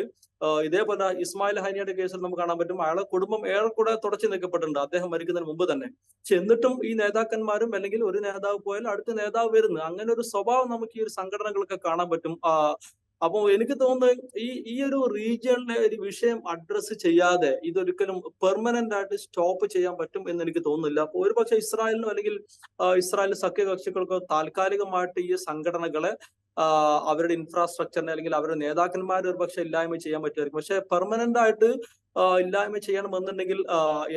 ഇതേപോലെ ഇസ്മായിൽ ഹനിയുടെ കേസിൽ നമുക്ക് കാണാൻ പറ്റും അയാളെ കുടുംബം ഏറെക്കൂടെ തുടച്ചു നീക്കപ്പെട്ടിട്ടുണ്ട് അദ്ദേഹം മരിക്കുന്നതിന് മുമ്പ് തന്നെ. പക്ഷെ എന്നിട്ടും ഈ നേതാക്കന്മാരും അല്ലെങ്കിൽ ഒരു നേതാവ് പോയാൽ അടുത്ത നേതാവ് വരുന്നു. അങ്ങനെ ഒരു സ്വഭാവം നമുക്ക് ഈ ഒരു സംഘടനകളൊക്കെ കാണാൻ പറ്റും. അപ്പോൾ എനിക്ക് തോന്നുന്നത് ഈ ഒരു റീജിയണിലെ ഒരു വിഷയം അഡ്രസ്സ് ചെയ്യാതെ ഇതൊരിക്കലും പെർമനന്റ് ആയിട്ട് സ്റ്റോപ്പ് ചെയ്യാൻ പറ്റും എന്ന് എനിക്ക് തോന്നുന്നില്ല. അപ്പോൾ ഒരുപക്ഷെ ഇസ്രായേലിനോ അല്ലെങ്കിൽ ഇസ്രായേൽ സഖ്യകക്ഷികൾക്കോ താൽക്കാലികമായിട്ട് ഈ സംഘടനകളെ അവരുടെ ഇൻഫ്രാസ്ട്രക്ചറിനെ അല്ലെങ്കിൽ അവരുടെ നേതാക്കന്മാരെ ഒരു പക്ഷെ ഇല്ലായ്മ ചെയ്യാൻ പറ്റുമായിരിക്കും. പക്ഷെ പെർമനന്റ് ആയിട്ട് ഇല്ലായ്മ ചെയ്യണമെന്നുണ്ടെങ്കിൽ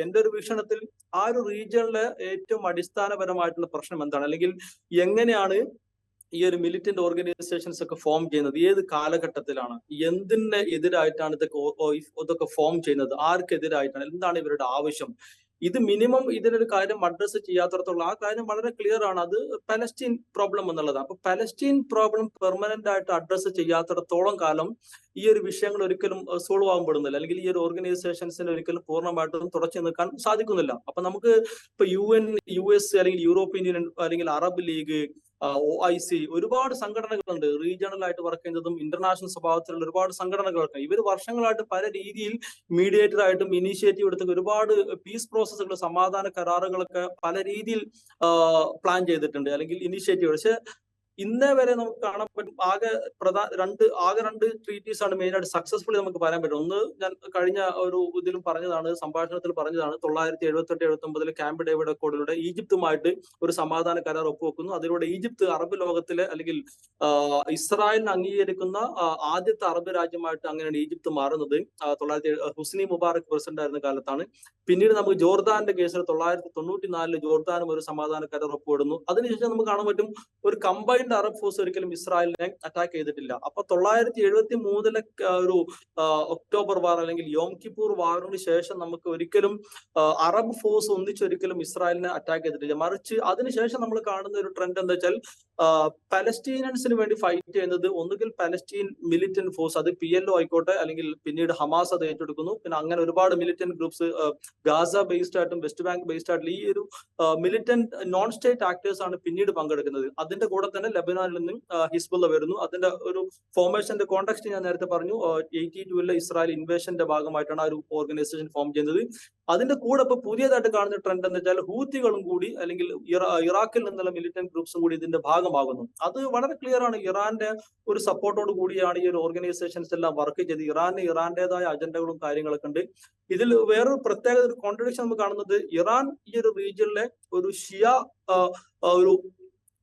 എന്റെ ഒരു വീക്ഷണത്തിൽ ആ ഒരു റീജിയണിലെ ഏറ്റവും അടിസ്ഥാനപരമായിട്ടുള്ള പ്രശ്നം എന്താണ്, അല്ലെങ്കിൽ എങ്ങനെയാണ് ഈ ഒരു മിലിറ്റന്റ് ഓർഗനൈസേഷൻസ് ഒക്കെ ഫോം ചെയ്യുന്നത്, ഏത് കാലഘട്ടത്തിലാണ്, എന്തിന് എതിരായിട്ടാണ് ഇതൊക്കെ ഫോം ചെയ്യുന്നത്, ആർക്കെതിരായിട്ടാണ്, എന്താണ് ഇവരുടെ ആവശ്യം, ഇത് മിനിമം ഇതിനൊരു കാര്യം അഡ്രസ്സ് ചെയ്യാത്തടത്തോളം ആ കാര്യം വളരെ ക്ലിയർ ആണ്, അത് പലസ്റ്റീൻ പ്രോബ്ലം എന്നുള്ളതാണ്. അപ്പൊ പലസ്റ്റീൻ പ്രോബ്ലം പെർമനന്റ് ആയിട്ട് അഡ്രസ്സ് ചെയ്യാത്തിടത്തോളം കാലം ഈ ഒരു വിഷയങ്ങൾ ഒരിക്കലും സോൾവ് ആകപ്പെടുന്നില്ല, അല്ലെങ്കിൽ ഈ ഒരു ഓർഗനൈസേഷൻസിന് ഒരിക്കലും പൂർണ്ണമായിട്ടും തുടച്ചു നിൽക്കാൻ സാധിക്കുന്നില്ല. അപ്പൊ നമുക്ക് ഇപ്പൊ UN, US അല്ലെങ്കിൽ യൂറോപ്യൻ യൂണിയൻ അല്ലെങ്കിൽ അറബ് ലീഗ്, OIC, ഒരുപാട് സംഘടനകളുണ്ട് റീജിയണൽ ആയിട്ട് വർക്ക് ചെയ്യുന്നതും ഇന്റർനാഷണൽ സ്വഭാവത്തിലുള്ള ഒരുപാട് സംഘടനകളൊക്കെ. ഇവർ വർഷങ്ങളായിട്ട് പല രീതിയിൽ മീഡിയേറ്റർ ആയിട്ടും ഇനീഷ്യേറ്റീവ് എടുത്ത ഒരുപാട് പീസ് പ്രോസസ്സുകൾ, സമാധാന കരാറുകളൊക്കെ പല രീതിയിൽ പ്ലാൻ ചെയ്തിട്ടുണ്ട് അല്ലെങ്കിൽ ഇനീഷ്യേറ്റീവ്. പക്ഷെ ഇന്നേ വരെ നമുക്ക് കാണാൻ പറ്റും ആകെ രണ്ട് ട്രീറ്റീസ് ആണ് മെയിൻ ആയിട്ട് സക്സസ്ഫുള്ളി നമുക്ക് പറയാൻ പറ്റും. ഒന്ന് ഞാൻ കഴിഞ്ഞ ഒരു ഇതിലും പറഞ്ഞതാണ്, സംഭാഷണത്തിൽ പറഞ്ഞതാണ്, 1978-79 ക്യാമ്പ് ഡേവിഡ് അക്കോർഡിലൂടെ ഈജിപ്തുമായിട്ട് ഒരു സമാധാന കരാർ ഒപ്പുവെക്കുന്നു. അതിലൂടെ ഈജിപ്ത് അറബ് ലോകത്തിലെ അല്ലെങ്കിൽ ഇസ്രായേലിനെ അംഗീകരിക്കുന്ന ആദ്യത്തെ അറബ് രാജ്യമായിട്ട് അങ്ങനെയാണ് ഈജിപ്ത് മാറുന്നത്. ഹുസ്നി മുബാറക് പ്രസിഡന്റ് ആയിരുന്ന കാലത്താണ്. പിന്നീട് നമുക്ക് ജോർദാന്റെ കേസിൽ 1994 ജോർദാനും ഒരു സമാധാന കരാർ ഒപ്പുവിടുന്നു. അതിനുശേഷം നമുക്ക് കാണാൻ പറ്റും ഒരു കമ്പൈൻഡ് അറബ് ഫോഴ്സ് ഒരിക്കലും ഇസ്രായേലിനെ അറ്റാക്ക് ചെയ്തിട്ടില്ല. അപ്പൊ 1973 ഒരു ഒക്ടോബർ വാർ അല്ലെങ്കിൽ യോം കിപ്പൂർ വാറിന് ശേഷം നമുക്ക് ഒരിക്കലും അറബ് ഫോഴ്സ് ഒന്നിച്ചൊരിക്കലും ഇസ്രായേലിനെ അറ്റാക്ക് ചെയ്തിട്ടില്ല. മറിച്ച് അതിനുശേഷം നമ്മൾ കാണുന്ന ഒരു ട്രെൻഡ് എന്താ വെച്ചാൽ പലസ്റ്റീനിയൻസിന് വേണ്ടി ഫൈറ്റ് ചെയ്യുന്നത് ഒന്നുകിൽ പലസ്റ്റീൻ മിലിറ്റന്റ് ഫോഴ്സ്, അത് PLO ആയിക്കോട്ടെ, അല്ലെങ്കിൽ പിന്നീട് ഹമാസ് അത് ഏറ്റെടുക്കുന്നു. പിന്നെ അങ്ങനെ ഒരുപാട് മിലിറ്റന്റ് ഗ്രൂപ്പ്സ് ഗാസ ബേസ്ഡ് ആയിട്ടും വെസ്റ്റ് ബാങ്ക് ബേസ്ഡ് ആയിട്ടുള്ള ഈ ഒരു മിലിറ്റന്റ് നോൺ സ്റ്റേറ്റ് ആക്ടേഴ്സ് ആണ് പിന്നീട് പങ്കെടുക്കുന്നത്. അതിന്റെ കൂടെ തന്നെ ലബനാനിൽ നിന്നും ഹിസ്ബുള്ള വരുന്നു. അതിന്റെ ഒരു ഫോർമേഷന്റെ കോണ്ടെക്സ്റ്റ് ഞാൻ നേരത്തെ പറഞ്ഞു, 82 ഇസ്രായേൽ ഇൻവേഷന്റെ ഭാഗമായിട്ടാണ് ആ ഒരു ഓർഗനൈസേഷൻ ഫോം ചെയ്യുന്നത്. അതിന്റെ കൂടെ ഇപ്പൊ പുതിയതായിട്ട് കാണുന്ന ട്രെൻഡ് എന്ന് വെച്ചാൽ ഹൂത്തികളും കൂടി അല്ലെങ്കിൽ ഇറാഖിൽ നിന്നുള്ള മിലിറ്റന്റ് ഗ്രൂപ്പ്സും കൂടി ഇതിന്റെ ഭാഗമാകുന്നു. അത് വളരെ ക്ലിയർ ആണ്, ഇറാന്റെ ഒരു സപ്പോർട്ടോട് കൂടിയാണ് ഈ ഒരു ഓർഗനൈസേഷൻസ് എല്ലാം വർക്ക് ചെയ്ത്. ഇറാന്റേതായ അജണ്ടകളും കാര്യങ്ങളൊക്കെ ഉണ്ട്. ഇതിൽ വേറൊരു പ്രത്യേകത, ഒരു കോൺട്രഡിക്ഷൻ നമുക്ക് കാണുന്നത്, ഇറാൻ ഈ ഒരു റീജിയനിലെ ഒരു ഷിയ ഒരു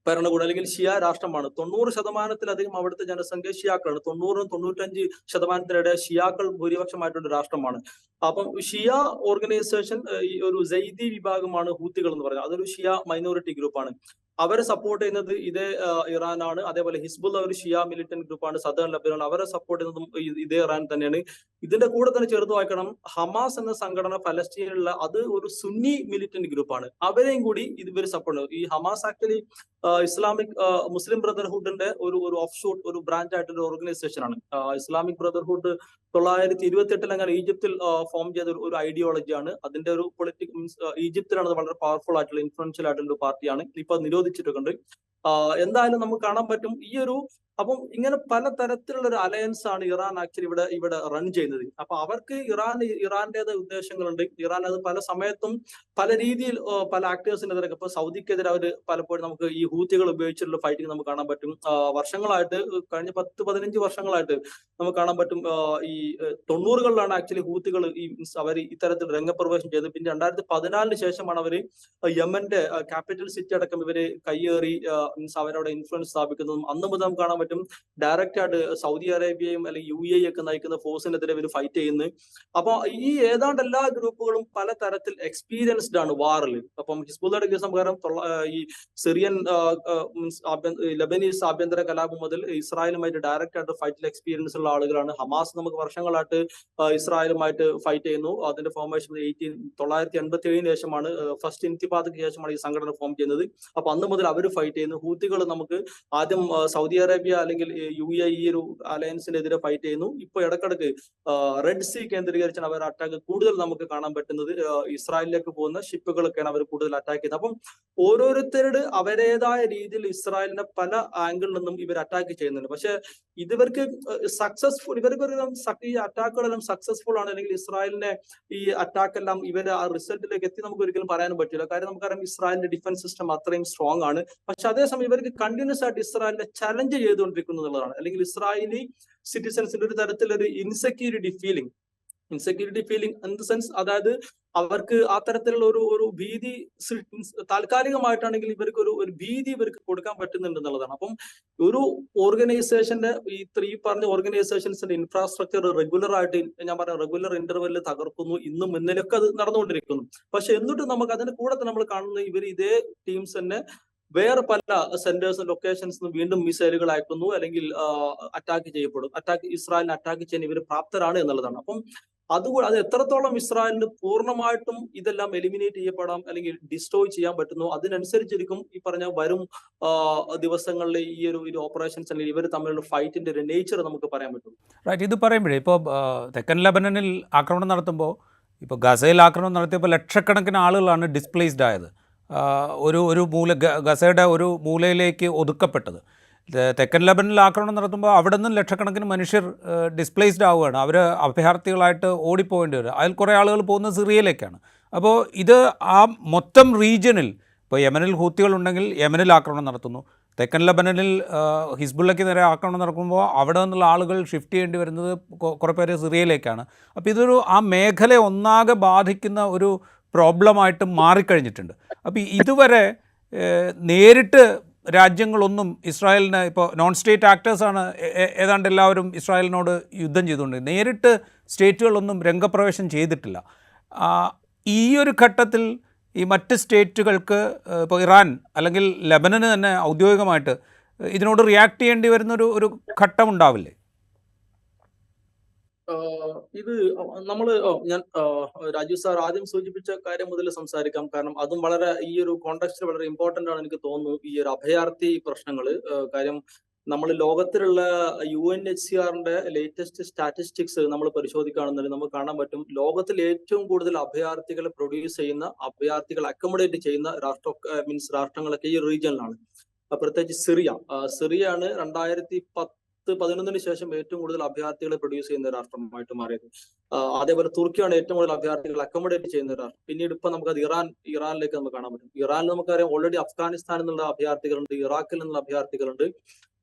ഭരണകൂടം അല്ലെങ്കിൽ ഷിയ രാഷ്ട്രമാണ്. 90%-ലധികം അവിടുത്തെ ജനസംഖ്യ ഷിയാക്കളാണ്. 90-95% ഷിയാക്കൾ ഭൂരിപക്ഷമായിട്ടുള്ള രാഷ്ട്രമാണ്. അപ്പം ഷിയ ഓർഗനൈസേഷൻ ഈ ഒരു സൈദി വിഭാഗമാണ് ഹൂത്തികൾ എന്ന് പറയുന്നത്. അതൊരു ഷിയ മൈനോറിറ്റി ഗ്രൂപ്പാണ്. അവരെ സപ്പോർട്ട് ചെയ്യുന്നത് ഇതേ ഇറാനാണ്. അതേപോലെ ഹിസ്ബുള്ള ഒരു ഷിയ മിലിറ്റന്റ് ഗ്രൂപ്പാണ്, സദേൺ ലബനാൻ. അവരെ സപ്പോർട്ട് ചെയ്യുന്നതും ഇതേ ഇറാൻ തന്നെയാണ്. ഇതിന്റെ കൂടെ തന്നെ ചേർത്ത് വായിക്കണം, ഹമാസ് എന്ന സംഘടന പലസ്തീനിലുള്ള അത് ഒരു സുന്നി മിലിറ്റന്റ് ഗ്രൂപ്പാണ്. അവരെയും കൂടി ഇവർ സപ്പോർട്ട് ചെയ്യും. ഈ ഹമാസ് ആക്ച്വലി ഇസ്ലാമിക് മുസ്ലിം ബ്രദർഹുഡിന്റെ ഒരു ഓഫ് ഷൂട്ട്, ഒരു ബ്രാഞ്ച് ആയിട്ടുള്ള ഓർഗനൈസേഷൻ ആണ്. ഇസ്ലാമിക് ബ്രദർഹുഡ് 1928 അങ്ങനെ ഈജിപ്തിൽ ഫോം ചെയ്ത ഒരു ഐഡിയോളജിയാണ്. അതിന്റെ ഒരു മീൻസ് ഈജിപ്തിലാണ് വളരെ പവർഫുൾ ആയിട്ടുള്ള ഇൻഫ്ലുവൻഷ്യൽ ആയിട്ടുള്ള ഒരു പാർട്ടിയാണ്. ഇപ്പൊ നിരോധിച്ചിട്ടുണ്ട്. എന്തായാലും നമുക്ക് കാണാൻ പറ്റും ഈ ഒരു, അപ്പം ഇങ്ങനെ പല തരത്തിലുള്ള ഒരു അലയൻസ് ആണ് ഇറാൻ ആക്ച്വലി ഇവിടെ റൺ ചെയ്യുന്നത്. അപ്പൊ അവർക്ക് ഇറാന്റേതായ ഉദ്ദേശങ്ങളുണ്ട്. ഇറാൻ അത് പല സമയത്തും പല രീതിയിൽ പല ആക്ടേഴ്സിനെതിരെ, ഇപ്പൊ സൗദിക്കെതിരെ അവർ പലപ്പോഴും നമുക്ക് ഈ ഹൂത്തികൾ ഉപയോഗിച്ചിട്ടുള്ള ഫൈറ്റിംഗ് നമുക്ക് കാണാൻ പറ്റും. വർഷങ്ങളായിട്ട്, കഴിഞ്ഞ 10-15 വർഷങ്ങളായിട്ട് നമുക്ക് കാണാൻ പറ്റും. ഈ 90കളിലാണ് ആക്ച്വലി ഹൂത്തികൾ അവർ ഇത്തരത്തിൽ രംഗപ്രവേശം ചെയ്തത്. പിന്നെ 2014 ശേഷമാണ് അവര് യമന്റെ ക്യാപിറ്റൽ സിറ്റി അടക്കം ഇവര് കയ്യേറി മീൻസ് അവരവിടെ ഇൻഫ്ലുവൻസ് സ്ഥാപിക്കുന്നതും. അന്ന് മുതൽ നമുക്ക് കാണാൻ പറ്റും ഡയറക്റ്റ് ആയിട്ട് സൗദി അറേബ്യയും അല്ലെങ്കിൽ UAE ഒക്കെ നയിക്കുന്ന ഫോഴ്സിനെതിരെ ഇവർ ഫൈറ്റ് ചെയ്യുന്നത്. അപ്പൊ ഈ ഏതാണ്ട് എല്ലാ ഗ്രൂപ്പുകളും പല തരത്തിൽ എക്സ്പീരിയൻസ്ഡ് ആണ് വാറിൽ. അപ്പം ഹിസ്ബുള്ളയുടെ കേസ് പ്രകാരം ഈ സിറിയൻ ലബനീസ് ആഭ്യന്തര കലാപം മുതൽ ഇസ്രായേലുമായിട്ട് ഡയറക്റ്റ് ആയിട്ട് ഫൈറ്റിൽ എക്സ്പീരിയൻസ് ഉള്ള ആളുകളാണ്. ഹമാസ് നമുക്ക് വർഷങ്ങളായിട്ട് ഇസ്രായേലുമായിട്ട് ഫൈറ്റ് ചെയ്യുന്നു. അതിന്റെ ഫോർമേഷൻ 1987 ശേഷമാണ്, ഫസ്റ്റ് ഇൻതിഫാദയ്ക്ക് ശേഷമാണ് ഈ സംഘടന ഫോം ചെയ്യുന്നത്. അപ്പൊ അന്ന് മുതൽ അവർ ഫൈറ്റ് ചെയ്യുന്നു. ഹൂത്തികൾ നമുക്ക് ആദ്യം സൗദി അറേബ്യ അല്ലെങ്കിൽ UAE ഈ ഒരു അലയൻസിനെതിരെ ഫൈറ്റ് ചെയ്യുന്നു. ഇപ്പൊ ഇടക്കിടക്ക് റെഡ് സീ കേന്ദ്രീകരിച്ചാണ് അവർ അറ്റാക്ക് കൂടുതൽ നമുക്ക് കാണാൻ പറ്റുന്നത്. ഇസ്രായേലിലേക്ക് പോകുന്ന ഷിപ്പുകളൊക്കെയാണ് അവർ കൂടുതൽ അറ്റാക്ക് ചെയ്യുന്നത്. അപ്പം ഓരോരുത്തരുടെ അവരുടേതായ രീതിയിൽ ഇസ്രായേലിനെ പല ആംഗിളിൽ നിന്നും ഇവർ അറ്റാക്ക് ചെയ്യുന്നുണ്ട്. പക്ഷെ ഇവർക്ക് സക്സസ്ഫുൾ, ഈ അറ്റാക്കുകളെല്ലാം സക്സസ്ഫുൾ ആണ്, അല്ലെങ്കിൽ ഇസ്രായേലിനെ ഈ അറ്റാക്ക് എല്ലാം ഇവര് ആ റിസൾട്ടിലേക്ക് എത്തി നമുക്ക് ഒരിക്കലും പറയാനും പറ്റില്ല. കാര്യം നമുക്കറിയാം ഇസ്രായേലിന്റെ ഡിഫൻസ് സിസ്റ്റം അത്രയും സ്ട്രോങ് ആണ്. പക്ഷെ അതേസമയം ഇവർക്ക് കണ്ടിന്യൂസ് ആയിട്ട് ഇസ്രായേലിനെ ചലഞ്ച് ചെയ്തുകൊണ്ട് ചെയ്തുകൊണ്ടിരിക്കുന്നു എന്നുള്ളതാണ്. അല്ലെങ്കിൽ ഇസ്രായേലി സിറ്റിസൺസിന്റെ ഒരു തരത്തിലൊരു insecurity feeling in the sense, അതായത് അവർക്ക് ആ തരത്തിലുള്ള ഒരു ഭീതി താൽക്കാലികമായിട്ടാണെങ്കിൽ ഇവർക്ക് ഒരു ഭീതി ഇവർക്ക് കൊടുക്കാൻ പറ്റുന്നുണ്ട് എന്നുള്ളതാണ്. അപ്പം ഒരു ഓർഗനൈസേഷന്റെ ഈ പറഞ്ഞ ഓർഗനൈസേഷൻസിന്റെ ഇൻഫ്രാസ്ട്രക്ചർ റെഗുലർ ഇന്റർവെല്ലിൽ തകർക്കുന്നു, ഇന്നും മുന്നിലൊക്കെ അത് നടന്നുകൊണ്ടിരിക്കുന്നു. പക്ഷെ എന്നിട്ടും നമുക്ക് അതിന്റെ കൂടെ തന്നെ നമ്മൾ കാണുന്നത് ഇവർ ഇതേ ടീംസ് തന്നെ വേറെ പല സെന്റേഴ്സും ലൊക്കേഷൻസിനും വീണ്ടും മിസൈലുകൾ അയക്കുന്നു, അല്ലെങ്കിൽ ഇസ്രായേലിനെ അറ്റാക്ക് ചെയ്യാൻ ഇവർ പ്രാപ്തരാണ് എന്നുള്ളതാണ്. അപ്പം അതുകൂടെ അത് എത്രത്തോളം ഇസ്രായേലിന് പൂർണ്ണമായിട്ടും ഇതെല്ലാം എലിമിനേറ്റ് ചെയ്യപ്പെടാം അല്ലെങ്കിൽ ഡിസ്ട്രോയ് ചെയ്യാൻ പറ്റുന്നു, അതിനനുസരിച്ചിരിക്കും ഈ പറഞ്ഞ വരും ദിവസങ്ങളിൽ ഈ ഒരു ഓപ്പറേഷൻസ് അല്ലെങ്കിൽ ഇവർ തമ്മിലുള്ള ഫൈറ്റിന്റെ ഒരു നേച്ചർ നമുക്ക് പറയാൻ പറ്റും. റൈറ്റ്. ഇത് പറയുമ്പോഴേ ഇപ്പോൾ തെക്കൻ ലെബനനിൽ ആക്രമണം നടത്തുമ്പോൾ, ഇപ്പോൾ ഗസയിൽ ആക്രമണം നടത്തിയപ്പോൾ ലക്ഷക്കണക്കിന് ആളുകളാണ് ഡിസ്പ്ലേസ്ഡ് ആയത്, ഗസയുടെ ഒരു മൂലയിലേക്ക് ഒതുക്കപ്പെട്ടത്. തെക്കൻ ലെബനിൽ ആക്രമണം നടത്തുമ്പോൾ അവിടെ നിന്നും ലക്ഷക്കണക്കിന് മനുഷ്യർ ഡിസ്പ്ലേസ്ഡ് ആവുകയാണ്. അവർ അഭയാർത്ഥികളായിട്ട് ഓടിപ്പോകേണ്ടി വരും. അതിൽ കുറേ ആളുകൾ പോകുന്നത് സിറിയയിലേക്കാണ്. അപ്പോൾ ഇത് ആ മൊത്തം റീജിയനിൽ, ഇപ്പോൾ യമനിൽ ഹൂത്തികളുണ്ടെങ്കിൽ യമനിൽ ആക്രമണം നടത്തുന്നു, തെക്കൻ ലെബനനിൽ ഹിസ്ബുള്ളയ്ക്ക് നേരെ ആക്രമണം നടക്കുമ്പോൾ അവിടെ നിന്നുള്ള ആളുകൾ ഷിഫ്റ്റ് ചെയ്യേണ്ടി വരുന്നത് കുറേ പേര് സിറിയയിലേക്കാണ്. അപ്പോൾ ഇതൊരു ആ മേഖലയെ ഒന്നാകെ ബാധിക്കുന്ന ഒരു പ്രോബ്ലമായിട്ട് മാറിക്കഴിഞ്ഞിട്ടുണ്ട്. അപ്പോൾ ഇതുവരെ നേരിട്ട് രാജ്യങ്ങളൊന്നും ഇസ്രായേലിന്, ഇപ്പോൾ നോൺ സ്റ്റേറ്റ് ആക്ടേഴ്സാണ് ഏതാണ്ട് എല്ലാവരും ഇസ്രായേലിനോട് യുദ്ധം ചെയ്തുകൊണ്ട്, നേരിട്ട് സ്റ്റേറ്റുകളൊന്നും രംഗപ്രവേശം ചെയ്തിട്ടില്ല. ഈ ഒരു ഘട്ടത്തിൽ ഈ മറ്റ് സ്റ്റേറ്റുകൾക്ക്, ഇപ്പോൾ ഇറാൻ അല്ലെങ്കിൽ ലെബനന് തന്നെ ഔദ്യോഗികമായിട്ട് ഇതിനോട് റിയാക്ട് ചെയ്യേണ്ടി വരുന്നൊരു ഘട്ടം ഉണ്ടാവില്ലേ? ഇത് ഞാൻ രാജീവ് സാർ ആദ്യം സൂചിപ്പിച്ച കാര്യം മുതൽ സംസാരിക്കാം. കാരണം അതും വളരെ ഈ ഒരു കോണ്ടെക്സ്റ്റിൽ വളരെ ഇമ്പോർട്ടന്റ് ആണ് എനിക്ക് തോന്നുന്നു, ഈ ഒരു അഭയാർത്ഥി പ്രശ്നങ്ങൾ. കാര്യം നമ്മൾ ലോകത്തിലുള്ള UNHCRന്റെ ലേറ്റസ്റ്റ് സ്റ്റാറ്റിസ്റ്റിക്സ് നമ്മൾ പരിശോധിക്കുകയാണെന്നുണ്ടെങ്കിൽ നമുക്ക് കാണാൻ പറ്റും, ലോകത്തിൽ ഏറ്റവും കൂടുതൽ അഭയാർത്ഥികളെ പ്രൊഡ്യൂസ് ചെയ്യുന്ന, അഭയാർത്ഥികളെ അക്കോമഡേറ്റ് ചെയ്യുന്ന രാഷ്ട്രങ്ങളൊക്കെ ഈ റീജിയനിലാണ്. പ്രത്യേകിച്ച് സിറിയയാണ് 2011 ശേഷം ഏറ്റവും കൂടുതൽ അഭയാർത്ഥികളെ പ്രൊഡ്യൂസ് ചെയ്യുന്ന രാഷ്ട്രമായിട്ട് മാറിയത്. അതേപോലെ തുർക്കിയാണ് ഏറ്റവും കൂടുതൽ അഭയാർത്ഥികൾ അക്കോമഡേറ്റ് ചെയ്യുന്ന രാഷ്ട്രം. പിന്നീട് ഇപ്പൊ നമുക്കത് ഇറാനിലേക്ക് നമുക്ക് കാണാൻ പറ്റും. ഇറാനിൽ നമുക്കറിയാം ഓൾറെഡി അഫ്ഗാനിസ്ഥാനിൽ നിന്നുള്ള അഭയാർത്ഥികളുണ്ട്, ഇറാഖിൽ നിന്നുള്ള അഭയാർത്ഥികളുണ്ട്,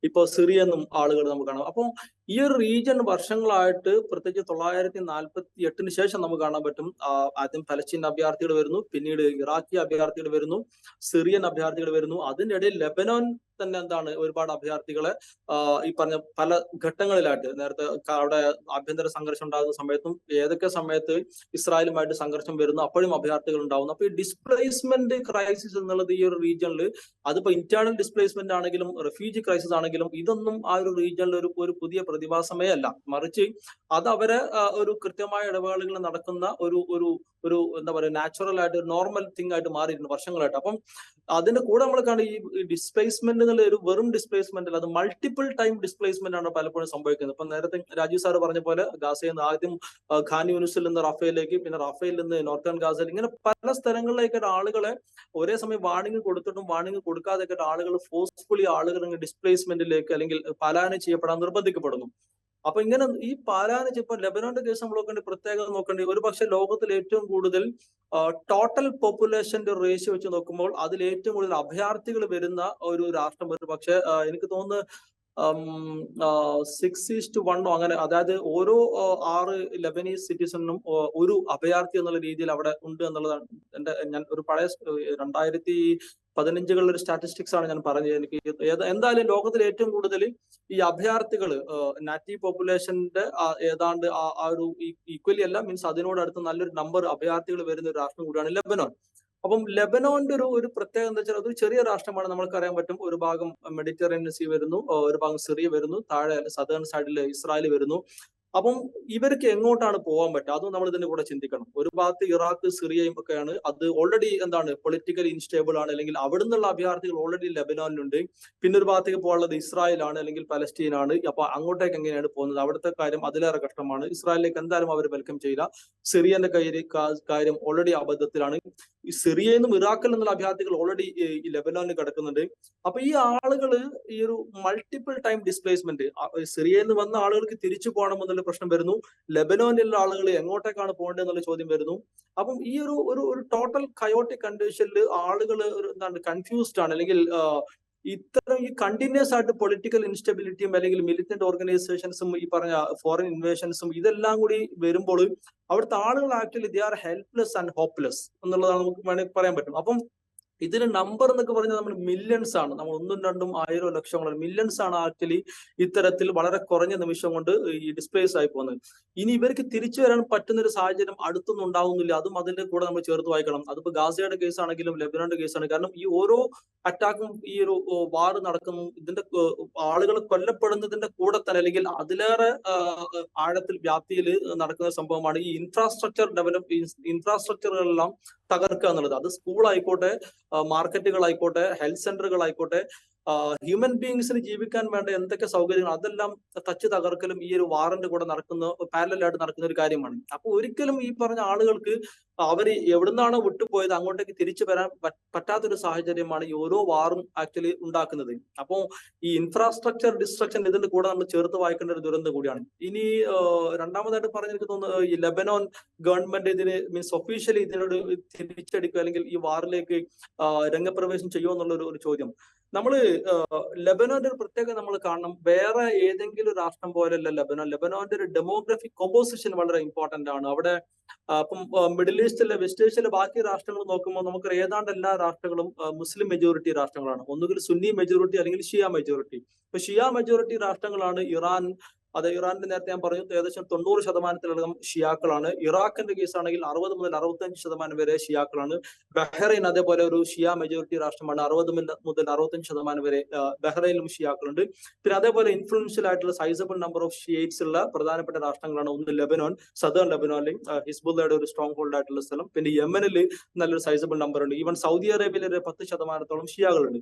ഇപ്പൊ സിറിയ എന്നും ആളുകൾ നമുക്ക് കാണാം. അപ്പം ഈ ഒരു റീജിയൻ വർഷങ്ങളായിട്ട്, പ്രത്യേകിച്ച് 1948 ശേഷം നമുക്ക് കാണാൻ പറ്റും, ആദ്യം പലസ്തീൻ അഭയാർത്ഥികൾ വരുന്നു, പിന്നീട് ഇറാഖി അഭയാർത്ഥികൾ വരുന്നു, സിറിയൻ അഭയാർത്ഥികൾ വരുന്നു, അതിന്റെ ഇടയിൽ ലെബനോൻ തന്നെ ഒരുപാട് അഭയാർത്ഥികളെ ഈ പറഞ്ഞ പല ഘട്ടങ്ങളിലായിട്ട്, നേരത്തെ അവിടെ ആഭ്യന്തര സംഘർഷം ഉണ്ടാകുന്ന സമയത്തും ഏതൊക്കെ സമയത്ത് ഇസ്രായേലുമായിട്ട് സംഘർഷം വരുന്നു അപ്പോഴും അഭയാർത്ഥികൾ ഉണ്ടാവുന്നു. അപ്പൊ ഈ ഡിസ്പ്ലേസ്മെന്റ് ക്രൈസിസ് എന്നുള്ളത് ഈ ഒരു റീജിയനിൽ, അതിപ്പോ ഇന്റേണൽ ഡിസ്പ്ലേസ്മെന്റ് ആണെങ്കിലും റെഫ്യൂജി ക്രൈസിസ് ആണെങ്കിലും, ഇതൊന്നും ആ ഒരു റീജിയനിൽ ഒരു പുതിയ പ്രതിഭാസമേ അല്ല. മറിച്ച് അത് അവരെ ഒരു കൃത്യമായ ഇടവേളകളിൽ നടക്കുന്ന ഒരു എന്താ പറയുക, നാച്ചുറൽ ആയിട്ട് നോർമൽ തിങ് ആയിട്ട് മാറിയിട്ടുണ്ട് വർഷങ്ങളായിട്ട്. അപ്പം അതിന്റെ കൂടെ നമ്മൾ കാണും, ഈ ഡിസ്പ്ലേസ്മെന്റ് എന്നുള്ള ഒരു വെറും ഡിസ്പ്ലേസ്മെന്റ് അല്ല, അത് മൾട്ടിപ്പിൾ ടൈം ഡിസ്പ്ലേസ്മെന്റ് ആണ് പലപ്പോഴും സംഭവിക്കുന്നത്. ഇപ്പൊ നേരത്തെ രാജീവ് സാർ പറഞ്ഞ പോലെ ഗാസയിൽ നിന്ന് ആദ്യം ഖാൻ യൂനിസിൽ നിന്ന് റഫേലിലേക്ക്, പിന്നെ റഫേലിൽ നിന്ന് നോർത്തേൺ ഗാസയിൽ, ഇങ്ങനെ പല സ്ഥലങ്ങളിലേക്കായിട്ട് ആളുകളെ ഒരേ സമയം വാണിംഗ് കൊടുത്തിട്ടും വാണിംഗ് കൊടുക്കാതെ ആളുകൾ ഫോഴ്സ്ഫുള്ളി ഡിസ്പ്ലേസ്മെന്റിലേക്ക് അല്ലെങ്കിൽ പലായനം ചെയ്യപ്പെടാൻ നിർബന്ധിക്കപ്പെടുന്നു. അപ്പൊ ഇങ്ങനെ ഈ പാലായനം ഇപ്പൊ ലെബനോന്റെ കേസ് നമ്മൾ നോക്കേണ്ടി, പ്രത്യേകത നോക്കേണ്ടി, ഒരു പക്ഷേ ലോകത്തിൽ ഏറ്റവും കൂടുതൽ ടോട്ടൽ പോപ്പുലേഷന്റെ റേഷ്യോ വെച്ച് നോക്കുമ്പോൾ അതിൽ ഏറ്റവും കൂടുതൽ അഭയാർത്ഥികൾ വരുന്ന ഒരു രാഷ്ട്രം ഒരു പക്ഷേ എനിക്ക് തോന്നുന്നു 6:1 അങ്ങനെ, അതായത് ഓരോ 6 ലെബനീസ് സിറ്റിസണിനും ഒരു അഭയാർത്ഥി എന്നുള്ള രീതിയിൽ അവിടെ ഉണ്ട് എന്നുള്ളതാണ് ഞാൻ ഒരു പഴയ 2015 ഒരു സ്റ്റാറ്റിസ്റ്റിക്സ് ആണ് ഞാൻ പറഞ്ഞത്. എനിക്ക് എന്തായാലും ലോകത്തിൽ ഏറ്റവും കൂടുതൽ ഈ അഭയാർത്ഥികൾ നാറ്റീവ് പോപ്പുലേഷന്റെ ഏതാണ്ട് ആ ഒരു ഈക്വലി അല്ല, മീൻസ് അതിനോടടുത്ത് നല്ലൊരു നമ്പർ അഭയാർത്ഥികൾ വരുന്ന ഒരു രാഷ്ട്രം കൂടിയാണ് ലെബനോൻ. അപ്പം ലെബനോന്റെ ഒരു പ്രത്യേകത എന്താ വെച്ചാൽ, അതൊരു ചെറിയ രാഷ്ട്രമാണ്. നമ്മൾക്ക് അറിയാൻ പറ്റും, ഒരു ഭാഗം മെഡിറ്ററേനിയൻ സീ വരുന്നു, ഒരു ഭാഗം സിറിയ വരുന്നു, താഴെ സദേൺ സൈഡിൽ ഇസ്രായേൽ വരുന്നു. അപ്പം ഇവർക്ക് എങ്ങോട്ടാണ് പോകാൻ പറ്റുക, അതും നമ്മൾ ഇതിന്റെ കൂടെ ചിന്തിക്കണം. ഒരു ഭാഗത്ത് ഇറാഖ് സിറിയയും ഒക്കെയാണ്, അത് ഓൾറെഡി പൊളിറ്റിക്കലി ഇൻസ്റ്റേബിൾ ആണ്, അല്ലെങ്കിൽ അവിടെ നിന്നുള്ള അഭയാർത്ഥികൾ ഓൾറെഡി ലെബനോനിലുണ്ട്. പിന്നെ ഒരു ഭാഗത്തേക്ക് പോകാനുള്ളത് ഇസ്രായേലാണ് അല്ലെങ്കിൽ പലസ്തീൻ ആണ്. അപ്പൊ അങ്ങോട്ടേക്ക് എങ്ങനെയാണ് പോകുന്നത്, അവിടുത്തെ കാര്യം അതിലേറെ കഷ്ടമാണ്. ഇസ്രായേലിലേക്ക് എന്തായാലും അവർ വെൽക്കം ചെയ്യില്ല. സിറിയന്റെ കാര്യം ഓൾറെഡി അബദ്ധത്തിലാണ്. ഈ സിറിയയിൽ നിന്നും ഇറാഖിൽ നിന്നുള്ള അഭയാർത്ഥികൾ ഓൾറെഡി ഈ ലെബനോനിൽ കിടക്കുന്നുണ്ട്. അപ്പൊ ഈ ആളുകള് ഈ ഒരു മൾട്ടിപ്പിൾ ടൈം ഡിസ്പ്ലേസ്മെന്റ്, സിറിയയിൽ നിന്ന് വന്ന ആളുകൾക്ക് തിരിച്ചു പോകണമെന്നുള്ള പ്രശ്നം വരുന്നു, ലെബനോനിലുള്ള ആളുകൾ എങ്ങോട്ടേക്കാണ് പോകേണ്ടത് എന്നുള്ള ചോദ്യം വരുന്നു. അപ്പം ഈ ഒരു ടോട്ടൽ കയോട്ടിക് കണ്ടീഷനിൽ ആളുകൾ കൺഫ്യൂസ്ഡ് ആണ്, അല്ലെങ്കിൽ ഇത്തരം ഈ കണ്ടിന്യൂസ് ആയിട്ട് പൊളിറ്റിക്കൽ ഇൻസ്റ്റബിലിറ്റിയും അല്ലെങ്കിൽ മിലിറ്റന്റ് ഓർഗനൈസേഷൻസും ഈ പറഞ്ഞ ഫോറിൻ ഇൻവേഷൻസും ഇതെല്ലാം കൂടി വരുമ്പോൾ അവിടുത്തെ ആളുകൾ actually they are helpless and hopeless എന്നുള്ളതാണ് നമുക്ക് വേണമെങ്കിൽ പറയാൻ പറ്റും. അപ്പം ഇതിന് നമ്പർ എന്നൊക്കെ പറഞ്ഞാൽ നമ്മൾ മില്യൺസ് ആണ്, നമ്മൾ 1ഉം 2ഉം 1000 ലക്ഷങ്ങളോ മില്യൺസ് ആണ് ആക്ച്വലി ഇത്തരത്തിൽ വളരെ കുറഞ്ഞ നിമിഷം കൊണ്ട് ഈ ഡിസ്പ്ലേസ് ആയി പോകുന്നത്. ഇനി ഇവർക്ക് തിരിച്ചു വരാൻ പറ്റുന്ന ഒരു സാഹചര്യം അടുത്തൊന്നും ഉണ്ടാവുന്നില്ല. അതും അതിന്റെ കൂടെ നമ്മൾ ചേർത്ത് വായിക്കണം. അതിപ്പോ ഗാസയുടെ കേസ് ആണെങ്കിലും ലെബനോന്റെ കേസാണ്. കാരണം ഈ ഓരോ അറ്റാക്കും ഈ ഒരു വാർ നടക്കുന്നു, ഇതിന്റെ ആളുകൾ കൊല്ലപ്പെടുന്നതിന്റെ കൂടെ തന്നെ അല്ലെങ്കിൽ അതിലേറെ ആഴത്തിൽ വ്യാപ്തിയിൽ നടക്കുന്ന സംഭവമാണ് ഈ ഇൻഫ്രാസ്ട്രക്ചറുകളെല്ലാം തകർക്കുക എന്നുള്ളത്. അത് സ്കൂൾ ആയിക്കോട്ടെ, മാർക്കറ്റുകൾ ആയിക്കോട്ടെ, ഹെൽത്ത് സെന്ററുകൾ ആയിക്കോട്ടെ, ഹ്യൂമൻ ബീങ്സിന് ജീവിക്കാൻ വേണ്ട എന്തൊക്കെ സൗകര്യങ്ങൾ അതെല്ലാം തച്ച് തകർക്കലും ഈ ഒരു വാറിന്റെ കൂടെ നടക്കുന്ന പാരലായിട്ട് നടക്കുന്ന ഒരു കാര്യമാണ്. അപ്പൊ ഒരിക്കലും ഈ പറഞ്ഞ ആളുകൾക്ക് അവർ എവിടുന്നാണോ വിട്ടുപോയത് അങ്ങോട്ടേക്ക് തിരിച്ചു വരാൻ പറ്റാത്തൊരു സാഹചര്യമാണ് ഈ ഓരോ വാറും ആക്ച്വലി ഉണ്ടാക്കുന്നത്. അപ്പോൾ ഈ ഇൻഫ്രാസ്ട്രക്ചർ ഡിസ്ട്രക്ഷൻ ഇതിന്റെ കൂടെ നമ്മൾ ചേർത്ത് വായിക്കേണ്ട ഒരു ദുരന്തം കൂടിയാണ്. ഇനി രണ്ടാമതായിട്ട് പറഞ്ഞെനിക്ക് തോന്നുന്നു ഈ ലെബനോൻ ഗവൺമെന്റ് ഇതിന് മീൻസ് ഒഫീഷ്യലി ഇതിനോട് തിരിച്ചടിക്കുക അല്ലെങ്കിൽ ഈ വാറിലേക്ക് രംഗപ്രവേശം ചെയ്യുമോ എന്നുള്ള ഒരു ചോദ്യം. നമ്മള് ലെബനോന്റെ ഒരു പ്രത്യേകത നമ്മൾ കാണണം. വേറെ ഏതെങ്കിലും രാഷ്ട്രം പോലെയല്ല ലെബനോൻ. ലെബനോന്റെ ഒരു ഡെമോഗ്രഫിക് കോമ്പോസിഷൻ വളരെ ഇമ്പോർട്ടന്റ് ആണ്. അവിടെ ഇപ്പം മിഡിൽ ഈസ്റ്റിലെ വെസ്റ്റ് ഏഷ്യയിലെ ബാക്കി രാഷ്ട്രങ്ങൾ നോക്കുമ്പോൾ നമുക്ക് ഏതാണ്ട് എല്ലാ രാഷ്ട്രങ്ങളും മുസ്ലിം മെജോറിറ്റി രാഷ്ട്രങ്ങളാണ്. ഒന്നുകിൽ സുന്നി മെജോറിറ്റി അല്ലെങ്കിൽ ഷിയ മെജോറിറ്റി. ഇപ്പൊ ഷിയ മെജോറിറ്റി രാഷ്ട്രങ്ങളാണ് ഇറാൻ. അത് ഇറാന്റെ നേരത്തെ ഞാൻ പറഞ്ഞു ഏകദേശം 90% ഷിയാക്കളാണ്. ഇറാഖിന്റെ കേസാണെങ്കിൽ 60 മുതൽ 65% വരെ ഷിയാക്കളാണ്. ബഹ്റൈൻ അതേപോലെ ഒരു ഷിയ മെജോറിറ്റി രാഷ്ട്രമാണ്. 60 മുതൽ 65% വരെ ബഹ്റൈനിലും ഷിയാക്കളുണ്ട്. പിന്നെ അതേപോലെ ഇൻഫ്ലുവൻഷ്യൽ ആയിട്ടുള്ള സൈസബിൾ നമ്പർ ഓഫ് ഷിയേറ്റ്സ് ഉള്ള പ്രധാനപ്പെട്ട രാഷ്ട്രങ്ങളാണ്. ഒന്ന് ലെബനോൻ, സദേൺ ലെബനോനിൽ ഹിസ്ബുള്ളയുടെ ഒരു സ്ട്രോങ് ഹോൾഡ് ആയിട്ടുള്ള സ്ഥലം. പിന്നെ യമനിൽ നല്ലൊരു സൈസബിൾ നമ്പർ ഉണ്ട്. ഈവൻ സൗദി അറേബ്യയിൽ ഒരു 10%-ഓളം ഷിയാകളുണ്ട്.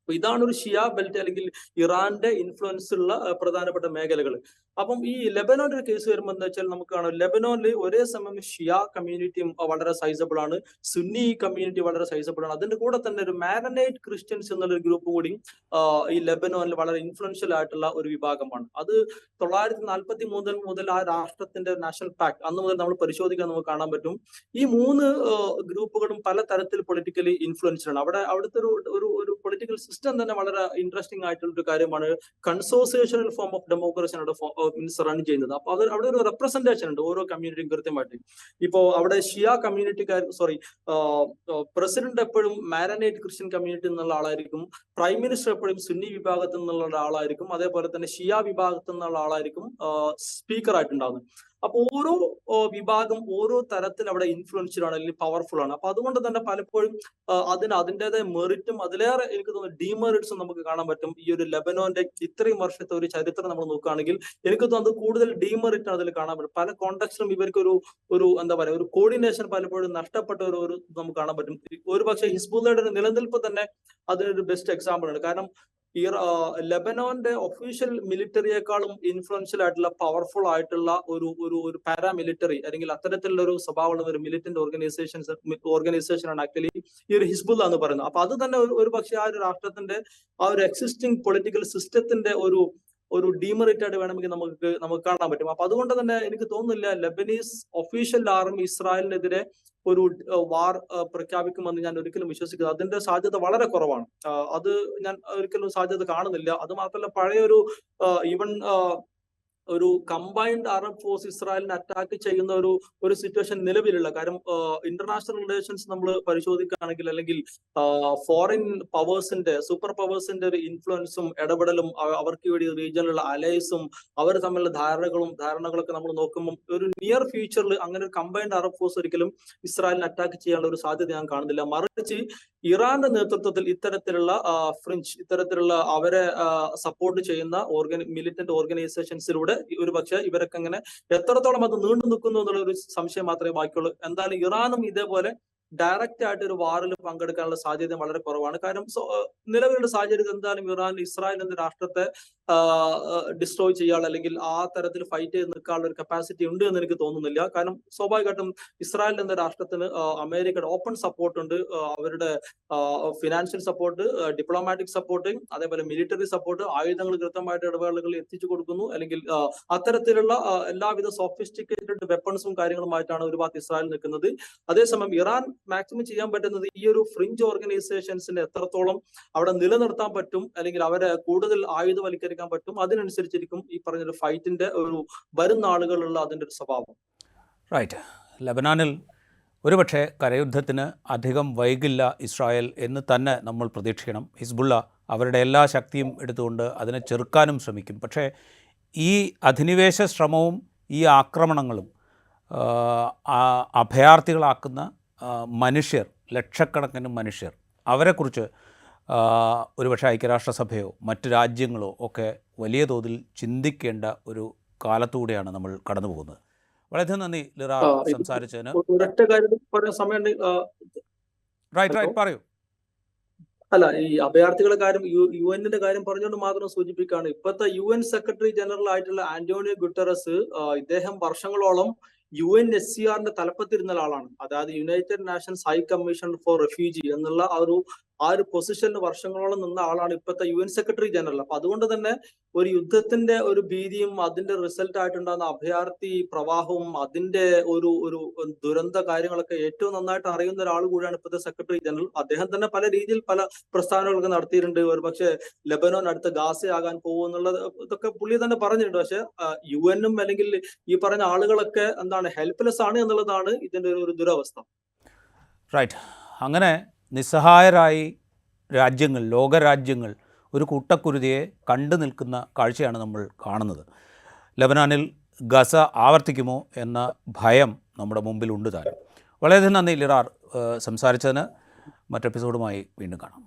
അപ്പൊ ഇതാണ് ഒരു ഷിയ ബെൽറ്റ് അല്ലെങ്കിൽ ഇറാന്റെ ഇൻഫ്ലുവൻസ് ഉള്ള പ്രധാനപ്പെട്ട മേഖലകൾ. അപ്പം ഈ ലെബനോന്റെ ഒരു കേസ് വരുമ്പോൾ എന്താ വെച്ചാൽ നമുക്ക് കാണാം ലെബനോനിൽ ഒരേ സമയം ഷിയ കമ്മ്യൂണിറ്റിയും വളരെ സൈസബിൾ ആണ്, സുന്നി കമ്മ്യൂണിറ്റി വളരെ സൈസബിൾ ആണ്. അതിന്റെ കൂടെ തന്നെ ഒരു മാരനൈറ്റ് ക്രിസ്ത്യൻസ് എന്നുള്ള ഗ്രൂപ്പ് കൂടി ഈ ലെബനോനിൽ വളരെ ഇൻഫ്ലുവൻഷ്യൽ ആയിട്ടുള്ള ഒരു വിഭാഗമാണ്. അത് 1943 മുതൽ ആ രാഷ്ട്രത്തിന്റെ നാഷണൽ പാക്ട് അന്ന് മുതൽ നമ്മൾ പരിശോധിക്കാൻ നമുക്ക് കാണാൻ പറ്റും. ഈ 3 ഗ്രൂപ്പുകളും പല തരത്തിൽ പൊളിറ്റിക്കലി ഇൻഫ്ലുവൻസ്ഡ് ആണ്. അവിടുത്തെ ഒരു പൊളിറ്റിക്കൽ സിസ്റ്റം തന്നെ വളരെ ഇൻട്രസ്റ്റിംഗ് ആയിട്ടുള്ള ഒരു കാര്യമാണ്. കൺസോസിയേഷണൽ ഫോം ഓഫ് ഡെമോക്രസിയാണ് മീൻസ് റൺ ചെയ്യുന്നത്. അപ്പൊ അവിടെ ഒരു റെപ്രസെന്റേഷൻ ഉണ്ട് ഓരോ കമ്മ്യൂണിറ്റിയും കൃത്യമായിട്ട്. ഇപ്പോ അവിടെ ഷിയ കമ്മ്യൂണിറ്റിക്കാർ പ്രസിഡന്റ് എപ്പോഴും മാരനൈറ്റ് ക്രിസ്ത്യൻ കമ്മ്യൂണിറ്റി എന്നുള്ള ആളായിരിക്കും. പ്രൈം മിനിസ്റ്റർ എപ്പോഴും സുന്നി വിഭാഗത്തിൽ നിന്നുള്ള ആളായിരിക്കും. അതേപോലെ തന്നെ ഷിയ വിഭാഗത്തിൽ നിന്നുള്ള ആളായിരിക്കും സ്പീക്കർ ആയിട്ടുണ്ടാകുന്നത്. അപ്പൊ ഓരോ വിഭാഗം ഓരോ തരത്തിൽ അവിടെ ഇൻഫ്ലുവൻഷ്യൽ ആണ് അല്ലെങ്കിൽ പവർഫുൾ ആണ്. അപ്പൊ അതുകൊണ്ട് തന്നെ പലപ്പോഴും അതിൻ്റെതായ മെറിറ്റും അതിലേറെ എനിക്ക് തോന്നുന്നു ഡിമെറിറ്റ്സും നമുക്ക് കാണാൻ പറ്റും. ഈ ഒരു ലെബനോന്റെ ഇത്രയും വർഷത്തെ ഒരു ചരിത്രം നമ്മൾ നോക്കുകയാണെങ്കിൽ എനിക്ക് തോന്നുന്നത് കൂടുതൽ ഡിമെറിറ്റ് അതിൽ കാണാൻ പറ്റും. പല കോണ്ടെക്സ്റ്റിലും ഇവർക്ക് ഒരു എന്താ പറയുക ഒരു കോർഡിനേഷൻ പലപ്പോഴും നഷ്ടപ്പെട്ട ഒരു നമുക്ക് കാണാൻ പറ്റും. ഒരു പക്ഷേ ഹിസ്ബുള്ളയുടെ ഒരു നിലനിൽപ്പ് തന്നെ അതിനൊരു ബെസ്റ്റ് എക്സാമ്പിൾ ആണ്. കാരണം ഈ ലെബനോന്റെ ഒഫീഷ്യൽ മിലിറ്ററിയെക്കാളും ഇൻഫ്ലുവൻഷ്യൽ ആയിട്ടുള്ള പവർഫുൾ ആയിട്ടുള്ള ഒരു പാരാമിലിറ്ററി അല്ലെങ്കിൽ അത്തരത്തിലുള്ള ഒരു സ്വഭാവമുള്ള ഒരു മിലിറ്റന്റ് ഓർഗനൈസേഷനാണ് ആക്ച്വലി ഈ ഒരു ഹിസ്ബുള്ള എന്ന് പറയുന്നത്. അപ്പൊ അത് തന്നെ ഒരു പക്ഷേ ആ ഒരു രാഷ്ട്രത്തിന്റെ ആ ഒരു എക്സിസ്റ്റിംഗ് പൊളിറ്റിക്കൽ സിസ്റ്റത്തിന്റെ ഒരു ഡീമെറിറ്റ് ആയിട്ട് വേണമെങ്കിൽ നമുക്ക് കാണാൻ പറ്റും. അപ്പൊ അതുകൊണ്ട് തന്നെ എനിക്ക് തോന്നുന്നില്ല ലെബനീസ് ഒഫീഷ്യൽ ആർമി ഇസ്രായേലിനെതിരെ ഒരു വാർ പ്രഖ്യാപിക്കുമെന്ന് ഞാൻ ഒരിക്കലും വിശ്വസിക്കുന്നത്. അതിന്റെ സാധ്യത വളരെ കുറവാണ്. അത് ഞാൻ ഒരിക്കലും സാധ്യത കാണുന്നില്ല. അത് മാത്രമല്ല പഴയൊരു ഈവൻ ഒരു കമ്പൈൻഡ് അറബ് ഫോഴ്സ് ഇസ്രായേലിനെ അറ്റാക്ക് ചെയ്യുന്ന ഒരു സിറ്റുവേഷൻ നിലവിലുള്ള കാര്യം ഇന്റർനാഷണൽ റിലേഷൻസ് നമ്മൾ പരിശോധിക്കുകയാണെങ്കിൽ അല്ലെങ്കിൽ ഫോറിൻ പവേഴ്സിന്റെ സൂപ്പർ പവേഴ്സിന്റെ ഒരു ഇൻഫ്ലുവൻസും ഇടപെടലും അവർക്ക് വേണ്ടി റീജിയനിലുള്ള അലൈസും അവർ തമ്മിലുള്ള ധാരണകളൊക്കെ നമ്മൾ നോക്കുമ്പോൾ ഒരു നിയർ ഫ്യൂച്ചറിൽ അങ്ങനെ ഒരു കമ്പൈൻഡ് അറബ് ഫോഴ്സ് ഒരിക്കലും ഇസ്രായേലിനെ അറ്റാക്ക് ചെയ്യാനുള്ള ഒരു സാധ്യത ഞാൻ കാണുന്നില്ല. മറിച്ച് ഇറാന്റെ നേതൃത്വത്തിൽ ഇത്തരത്തിലുള്ള ഇത്തരത്തിലുള്ള അവരെ സപ്പോർട്ട് ചെയ്യുന്ന മിലിറ്റന്റ് ഓർഗനൈസേഷൻസിലൂടെ ഒരു പക്ഷേ ഇവരൊക്കെ അങ്ങനെ എത്രത്തോളം അത് നീണ്ടു നിൽക്കുന്നു എന്നുള്ള ഒരു സംശയം മാത്രമേ ബാക്കിയുള്ളൂ. എന്തായാലും ഇറാനും ഇതേപോലെ ഡയറക്റ്റ് ആയിട്ട് ഒരു വാറിൽ പങ്കെടുക്കാനുള്ള സാധ്യത വളരെ കുറവാണ്. കാരണം നിലവിലുള്ള സാഹചര്യത്തിൽ എന്തായാലും ഇസ്രായേൽ എന്ന രാഷ്ട്രത്തെ ഡിസ്ട്രോയ് ചെയ്യാനുള്ള അല്ലെങ്കിൽ ആ തരത്തിൽ ഫൈറ്റ് ചെയ്ത് നിൽക്കാനുള്ള ഒരു കപ്പാസിറ്റി ഉണ്ട് എന്ന് എനിക്ക് തോന്നുന്നില്ല. കാരണം സ്വാഭാവികമായിട്ടും ഇസ്രായേൽ എന്ന രാഷ്ട്രത്തിന് അമേരിക്കയുടെ ഓപ്പൺ സപ്പോർട്ട് ഉണ്ട്. അവരുടെ ഫിനാൻഷ്യൽ സപ്പോർട്ട്, ഡിപ്ലോമാറ്റിക് സപ്പോർട്ട്, അതേപോലെ മിലിറ്ററി സപ്പോർട്ട്, ആയുധങ്ങൾ കൃത്യമായിട്ട് ഇടവേളകളിൽ എത്തിച്ചു കൊടുക്കുന്നു. അല്ലെങ്കിൽ അത്തരത്തിലുള്ള എല്ലാവിധ സോഫിസ്റ്റിക്കേറ്റഡ് വെപ്പൺസും കാര്യങ്ങളുമായിട്ടാണ് ഒരു ഭാഗത്ത് ഇസ്രായേൽ നിൽക്കുന്നത്. അതേസമയം ഇറാൻ മാക്സിമം ചെയ്യാൻ പറ്റുന്നത് ഈ ഒരു ഫ്രിഞ്ച് ഓർഗനൈസേഷൻസിനെ എത്രത്തോളം അവിടെ നിലനിർത്താൻ പറ്റും, അല്ലെങ്കിൽ അവരെ കൂടുതൽ ആയുധവൽക്കരിക്കാൻ പറ്റും, അതിനനുസരിച്ചിരിക്കും ഈ പറഞ്ഞൊരു ഫൈറ്റിന്റെ ഒരു വരും നാളുകളുള്ള അതിന്റെ ഒരു സ്വഭാവം. റൈറ്റ്. ലബനാനിൽ ഒരുപക്ഷെ കരയുദ്ധത്തിന് അധികം വൈകില്ല ഇസ്രായേൽ എന്ന് തന്നെ നമ്മൾ പ്രതീക്ഷിക്കണം. ഹിസ്ബുള്ള അവരുടെ എല്ലാ ശക്തിയും എടുത്തുകൊണ്ട് അതിനെ ചെറുക്കാനും ശ്രമിക്കും. പക്ഷേ ഈ അധിനിവേശ ശ്രമവും ഈ ആക്രമണങ്ങളും അഭയാർത്ഥികളാക്കുന്ന മനുഷ്യർ, ലക്ഷക്കണക്കിന് മനുഷ്യർ, അവരെക്കുറിച്ച് ഒരുപക്ഷെ ഐക്യരാഷ്ട്രസഭയോ മറ്റ് രാജ്യങ്ങളോ ഒക്കെ വലിയ തോതിൽ ചിന്തിക്കേണ്ട ഒരു കാലത്തൂടെയാണ് നമ്മൾ കടന്നു പോകുന്നത്. വളരെയധികം നന്ദി ലിറ സംസാരിച്ചതിന്. ഒരൊറ്റ കാര്യം പറയാൻ സമയമുണ്ട്. റൈറ്റ് പറയൂ. അല്ല, ഈ അഭയാർത്ഥികളുടെ കാര്യം യുഎന്നിന്റെ കാര്യം പറഞ്ഞുകൊണ്ട് മാത്രം സൂചിപ്പിക്കുകയാണ്. ഇപ്പോഴത്തെ UN സെക്രട്ടറി ജനറൽ ആയിട്ടുള്ള ആന്റോണിയോ ഗുട്ടറസ്, ഇദ്ദേഹം വർഷങ്ങളോളം UNHCRന്റെ തലപ്പത്തിരുന്ന ആളാണ്. അതായത് United Nations high commission for refugee എന്നുള്ള ആ ഒരു പൊസിഷനിൽ വർഷങ്ങളോളം നിന്ന ആളാണ് ഇപ്പോഴത്തെ UN സെക്രട്ടറി ജനറൽ. അപ്പൊ അതുകൊണ്ട് തന്നെ ഒരു യുദ്ധത്തിന്റെ ഒരു ഭീതിയും അതിന്റെ റിസൾട്ട് ആയിട്ടുണ്ടാകുന്ന അഭയാർത്ഥി പ്രവാഹവും അതിന്റെ ഒരു ദുരന്ത കാര്യങ്ങളൊക്കെ ഏറ്റവും നന്നായിട്ട് അറിയുന്ന ഒരാൾ കൂടിയാണ് ഇപ്പോഴത്തെ സെക്രട്ടറി ജനറൽ. അദ്ദേഹം തന്നെ പല രീതിയിൽ പല പ്രസ്താവനകളൊക്കെ നടത്തിയിട്ടുണ്ട്. ഒരു പക്ഷേ ലെബനോൻ അടുത്ത ഗാസയാകാൻ പോകുമെന്നുള്ളത് ഇതൊക്കെ പുള്ളി തന്നെ പറഞ്ഞിട്ടുണ്ട്. പക്ഷെ UN അല്ലെങ്കിൽ ഈ പറഞ്ഞ ആളുകളൊക്കെ എന്താണ് ഹെൽപ്ലെസ് ആണ് എന്നുള്ളതാണ് ഇതിന്റെ ഒരു ദുരവസ്ഥ. റൈറ്റ്. അങ്ങനെ നിസ്സഹായരായി രാജ്യങ്ങൾ, ലോകരാജ്യങ്ങൾ ഒരു കൂട്ടക്കുരുതിയെ കണ്ടു നിൽക്കുന്ന കാഴ്ചയാണ് നമ്മൾ കാണുന്നത്. ലബനാനിൽ ഗസ ആവർത്തിക്കുമോ എന്ന ഭയം നമ്മുടെ മുമ്പിലുണ്ട് താനും. വളരെയധികം നന്ദി ലിറാർ സംസാരിച്ചതിന്. മറ്റെപ്പിസോഡുമായി വീണ്ടും കാണാം.